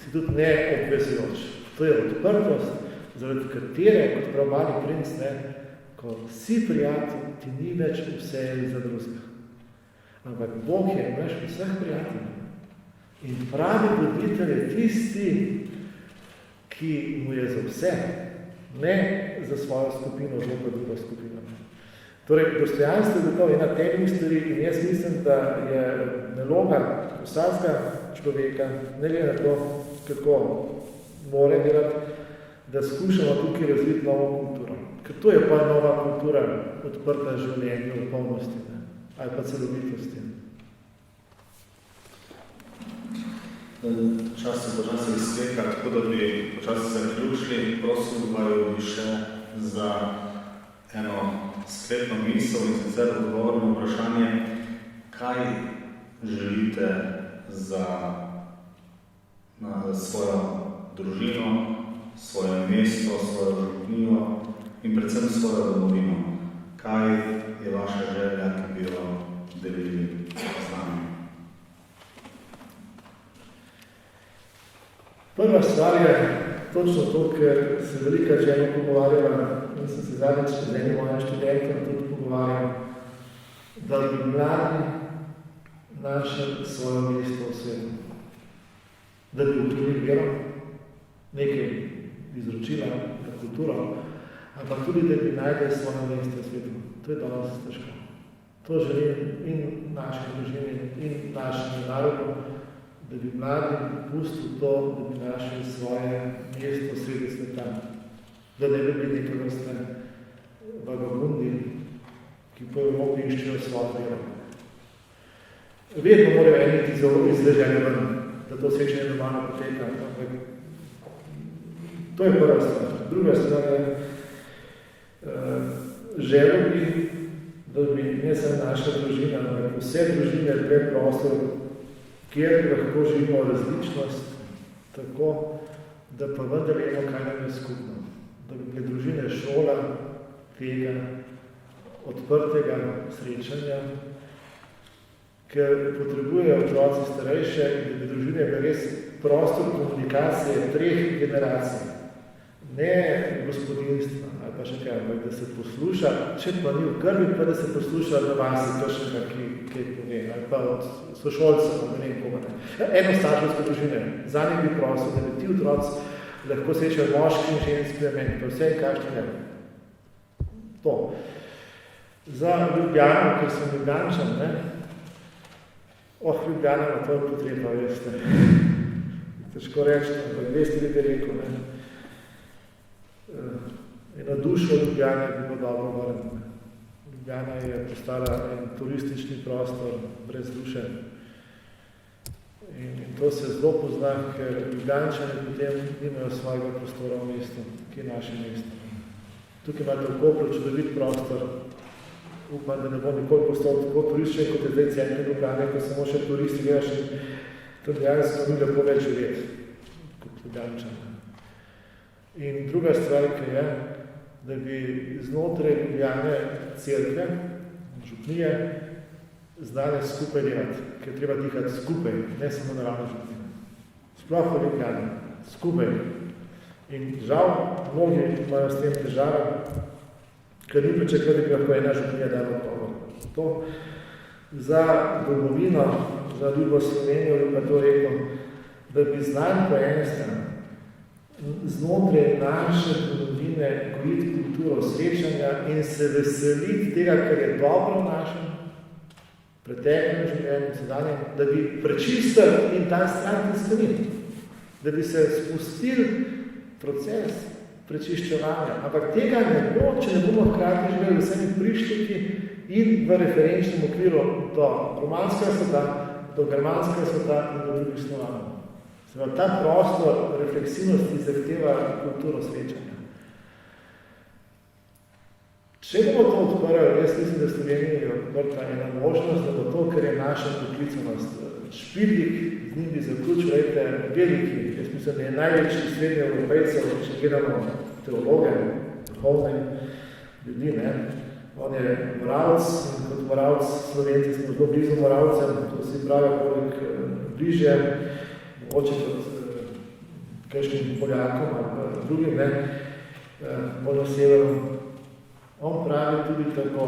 si tudi ne obvezujoč. To je odprtost, zaradi katere, kot prav mali princ, ne, ko si prijatelj, ti ni več vse za drugega. Ampak Bog je naš vseh prijatelj. In pravi voditelj je tisti, ki mu je za vse, ne za svojo skupino, zelo pa druga skupina. Torej, dostojanstvo je gotovo ena temeljnih stvari in jaz mislim, da je naloga vsakega človeka, ne glede na to, kako mora delati, da skušamo tukaj razviti novo kulturo. Ker to je pa nova kultura odprta življenja v polnosti, ne? Ali pa celovitosti. Čas se počasi izteka, tako da bi počasi zaključili. Prosim vaju bi še za eno sklepno misel in sicer odgovor na vprašanje, kaj želite za svojo družino, svoje mesto, svojo župnijo in predvsem svojo domovino. Kaj je vaša želja, ki bi jo delili z nami? Prva stvar je točno to, ker se velika žena pogovarjala in sem se zadnjič z enim mojim študentom tudi pogovarjal, da bi mladi našli svoje mesto v svetu. Da bi ukrili vero, nekaj izročila na kulturo, ampak tudi, da bi najdel svoje mesto v svetu. To je danes težko. To želim in naši družini in našemu narodu, da bi mladi pustil to, da bi našli svoje mesto sredi sveta. Da ne bi bili nekaj vrste vagabundi, ki po Evropi iščejo svojo vero. Vedno morajo eni zelo izleženi ven, da to srečanje normalno poteka. To je prva stvar. Druga stvar je, želel bi, da bi ne samo naša družina, ampak vse družine pred prostor, kjer lahko živimo različnost, tako, da pa vendar eno, kaj nam je skupno. Da bi bile družine šola tega odprtega srečanja, ker potrebujejo otroci starejše, da bi družine bile res prostor komunikacije 3 generacij. Ne gospodinstva, ali pa še kaj, da se posluša, če pa ni v krvi, pa da se posluša na vasi, kakšnega, ki pove, ali pa od sošolcev, ne vem koga. Enostarševske družine, za njih bi prosil, da bi ti otroci lahko srečali moški in ženski element, pa vse kakšne ne. To. Za Ljubljano, ker sem Ljubljančan, ne? Ljubljana ima to potreba, veste. težko reči, ampak 200 let je rekel, ne. Eno dušo Ljubljane bi bilo dobro vrniti. Ljubljana je postala en turistični prostor brez duše. In to se zelo pozna, ker Ljubljančani potem nimajo svojega prostora v mestu, ki je naše mesto. Tukaj imate v Kopru čudovit prostor. Upam, da ne bo nikoli postal tako turističen, kot je zdaj center Ljubljane, ko samo še turisti gledaš in tam dejansko ni lepo več živeti kot Ljubljančani. In druga stvar, ki je, da bi znotraj Ljubljane cerkve, župnije, znali skupaj delati, ker je treba dihati skupaj, ne samo naravno župnije. Sploh v Ljubljani, skupaj. In žal, mnogi imajo s tem težave, ker ni pričakovati, da bi lahko ena župnija dala odgovor. To za domovino, za ljubo Slovenijo, bi pa to rekel, da bi znali po ene strani znotraj naše domovine gojiti kulturo srečanja in se veseliti tega, kar je dobro v našem preteklem življenju, sedanjem, da bi prečistili in ta stran tiskanili, da bi se spustili proces prečiščevanja. Ampak tega ne bo, če ne bomo hkrati živeli vsemi prišteki in v referenčnem okviru do romanskega sveta, do germanskega sveta in do drugih Slovanov. Ta prostor refleksivnosti zahteva kulturo srečanja. Če bomo to odprli, jaz mislim, da Slovenija je odprta ena možnost, da bo to, ker je naša poklicanost. Špilnik, z njim bi zaključil, rejte, veliki, jaz mislim, da je največji srednji Evropejcev, če gledamo teologe, duhovne ljudi, ne. On je moralc in kot moralc Slovenci smo zelo blizu moralcem, to si pravi poleg bližje, mogoče kot kakšnim Poljakom ali drugim, ne, bolj na severu. On pravi tudi tako,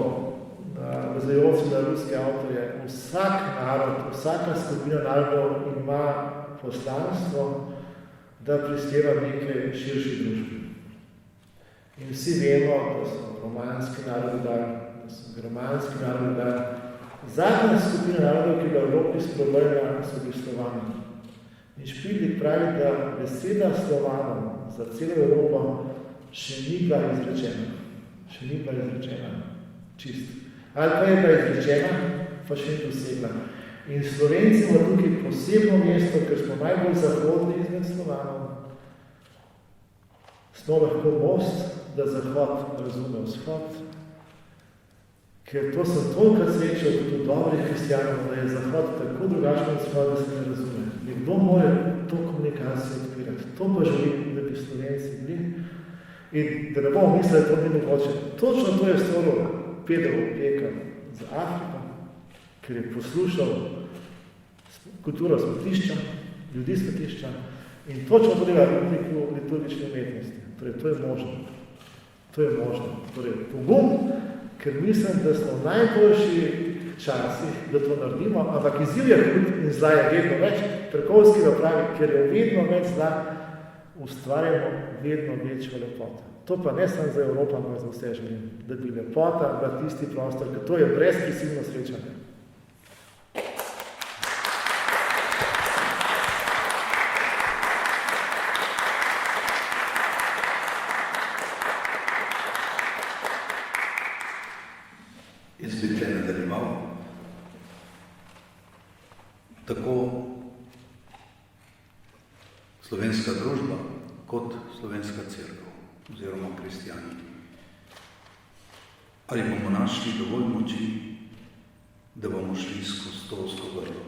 da vezajoci na ruske avtorje, vsak narod, vsaka skupina narodov ima poslanstvo, da prispeva nekaj širši družbi. In vsi vemo, da so romanski narodi dali, da so germanski narodi dali. Zadnja skupina narodov, ki ga v Evropi sprobljajo, so bili Slovani. In Špilnik pravi, da beseda Slovanov za celo Evropo še ni bila izrečena. Še ni bila izrečena. Čist. Ali pa je bila izrečena, pa še ni dosegla. In Slovenci imamo tukaj posebno mesto, ker smo najbolj zahodni izmed Slovanov. Smo lahko most, da Zahod razume vzhod. Ker to sem tolikrat srečal tudi dobrih hristijanov, da je Zahod tako drugačen od vzhoda, da se ne razume. Nekdo mora to komunikacijo odpirati. To pa želim, da bi Slovenci bili. In da ne bomo mislili, da to ni mogoče. Točno to je storil Pedro Opeka za Afriko, ker je poslušal kulturo smetišča, ljudi smetišča in točno to dela v liturgični umetnosti. Torej, to je možno. To je možno. Torej, pogum, ker mislim, da smo v najboljših časih, da to naredimo, ampak izziv je hud in zla je vedno več. Trkovski ga pravi, ker je vedno več zla, ustvarjamo vedno večjo lepoto. To pa ne samo za Evropo, ampak za vse želim, da bi lepota bila tisti prostor, ker to je brezprisilno srečanje. Jaz bi tle nadaljeval. Tako slovenska družba kot slovenska cerkev oziroma kristjani. Ali bomo našli dovolj moči, da bomo šli skozi to ozko grlo?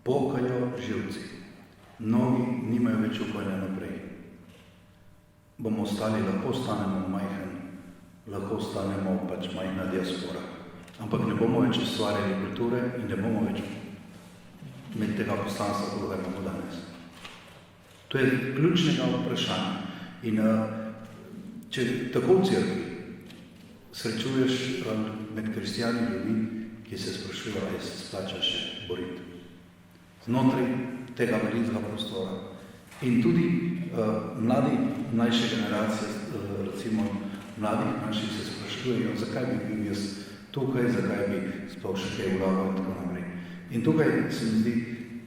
Pokajo živci. Mnogi nimajo več upanja naprej. Bomo ostali, lahko stanemo majhen, lahko ostanemo pač majhna diaspora. Ampak ne bomo več ustvarjali kulture in ne bomo več imeli tega poslanstva, kot ga imamo danes. To je ključnega vprašanja. In če tako v cerkvi srečuješ med kristjani ljudi, ki se sprašujejo, ali se splača še boriti. Znotraj tega velikega prostora. In tudi mladi, mlajše generacije, recimo mladih naših se sprašujejo, zakaj bi bil jaz tukaj, zakaj bi sploh še kaj vlagal in tako naprej. In tukaj se mi zdi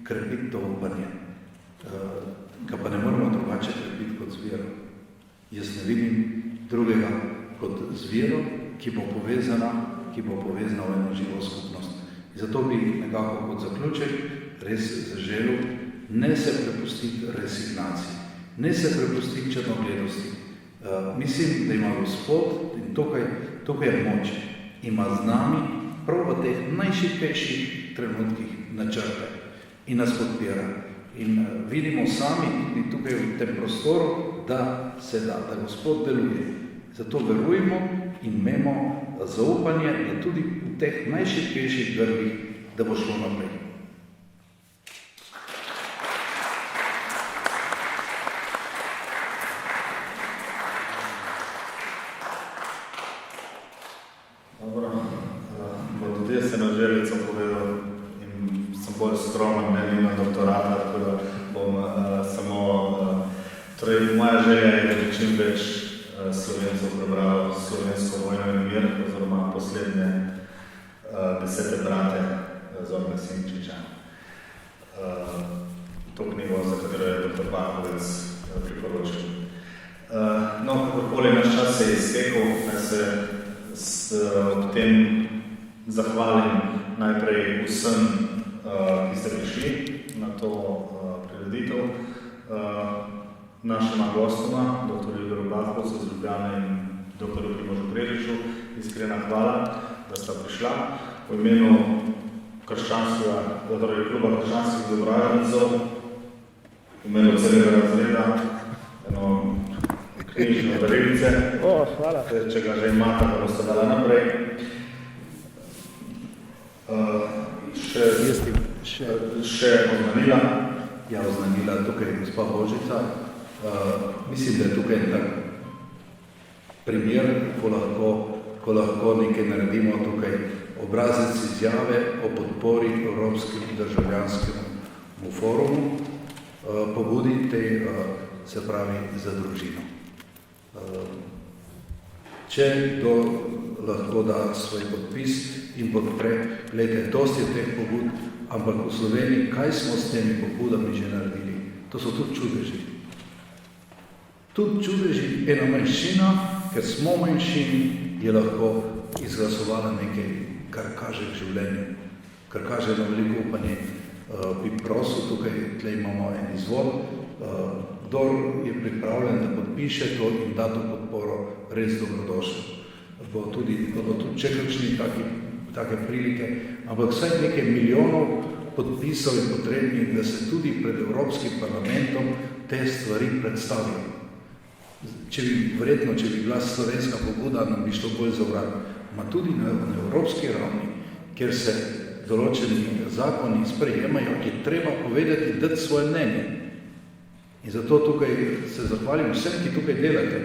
krepiti to upanje. Ga pa ne moramo drugače krepiti kot z vero. Jaz ne vidim drugega kot z vero, ki bo povezana v eno živo skupnost. In zato bi nekako kot zaključek res zaželil, ne se prepustiti resignaciji, ne se prepustiti črnogledosti. Mislim, da ima Gospod, in tukaj je moč, ima z nami prav v teh najšibkejših trenutkih načrte in nas podpira. In vidimo sami tudi tukaj v tem prostoru, da se da, da Gospod deluje. Zato verujemo in imamo zaupanje, da tudi v teh najšibkejših grmih, da bo šlo naprej. Dobro, bo tudi jaz se na želico povedal in sem bolj skromen, ne nimam doktorata, tako da bom torej moja želja je, da čim več Slovencev prebralo Slovensko vojno in mir, oziroma poslednje 10. brate Zorana Simčiča. To knjigo, za katero je dr. Bankovec priporočil. No, kakorkoli naš čas se je iztekel, se ob tem zahvalim najprej vsem, ki ste prišli na to prireditev. Našima gostoma, dr. Igorju Bachovcu iz Ljubljane in dr. Primožu Prežiču, iskrena hvala, da sta prišla. V imenu kluba krščanskih izobražencev, v imenu celega razreda, eno knjižne darilice, hvala. Če ga že imate, da boste dala naprej. Še oznanila. Ja, oznanila tukaj je gospa Božica. Mislim, da je tukaj tak primer, ko lahko nekaj naredimo tukaj obrazec izjave o podpori Evropskemu državljanskemu forumu, pobudi tej, se pravi, za družino. Če kdo lahko da svoj podpis in podpre, glejte, dosti je teh pobud, ampak v Sloveniji, kaj smo s temi pobudami že naredili? To so tudi čudeži. Tudi čudeži, ena manjšina, ker smo manjšini, je lahko izglasovala nekaj, kar kaže v življenju, kar kaže na veliko upanje. Bi prosil, tukaj tle imamo en izvod, kdor je pripravljen, da podpiše to in da to podporo, res dobrodošel. Bodo tudi čekročni take prilike, ampak vsaj nekaj milijonov podpisov je potrebnih, da se tudi pred Evropskim parlamentom te stvari predstavijo. Če bi bila slovenska pobuda, nam bi šlo bolj za vrat. Ma tudi na evropski ravni, kjer se določeni zakoni sprejemajo, je treba povedati, dati svoje mnenje. In zato tukaj se zahvalim vsem, ki tukaj delate.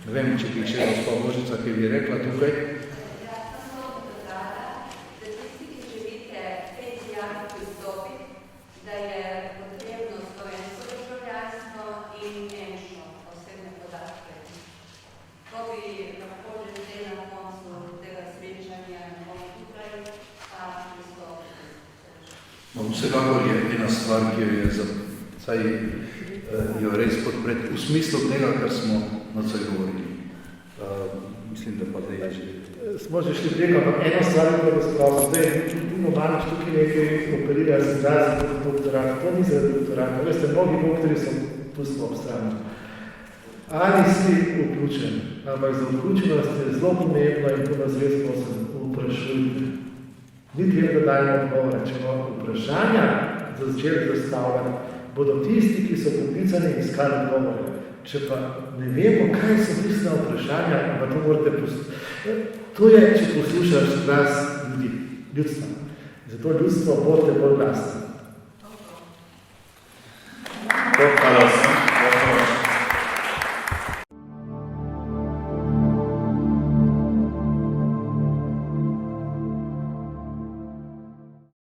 Ne vem, če bi še gospa Božica, ki bi rekla tukaj. Vsekakor je ena stvar, ki jo res podpreti v smislu tega, kar smo nocoj govorili. Mislim, da pa zdaj je že. Smo že šli preko, eno stvar je bilo razpravljeno. Zdaj, normalno tukaj nekaj operira z izrazim doktorat. To ni za doktorat. Veste, mnogi doktori so pustili ob strani. Ali si vključen, ampak za vključenost je zelo pomembno in to nas res vprašujte. Niti je, da dajmo odgovore. Če imamo vprašanja za začetek zastavljati, bodo tisti, ki so poklicani, iskali odgovore. Če pa ne vemo, kaj so tiste vprašanja, pa to morate pustiti. To je, če poslušaš glas ljudi, ljudstva. Zato ljudstvo bote bolj glasno. Hvala vsem.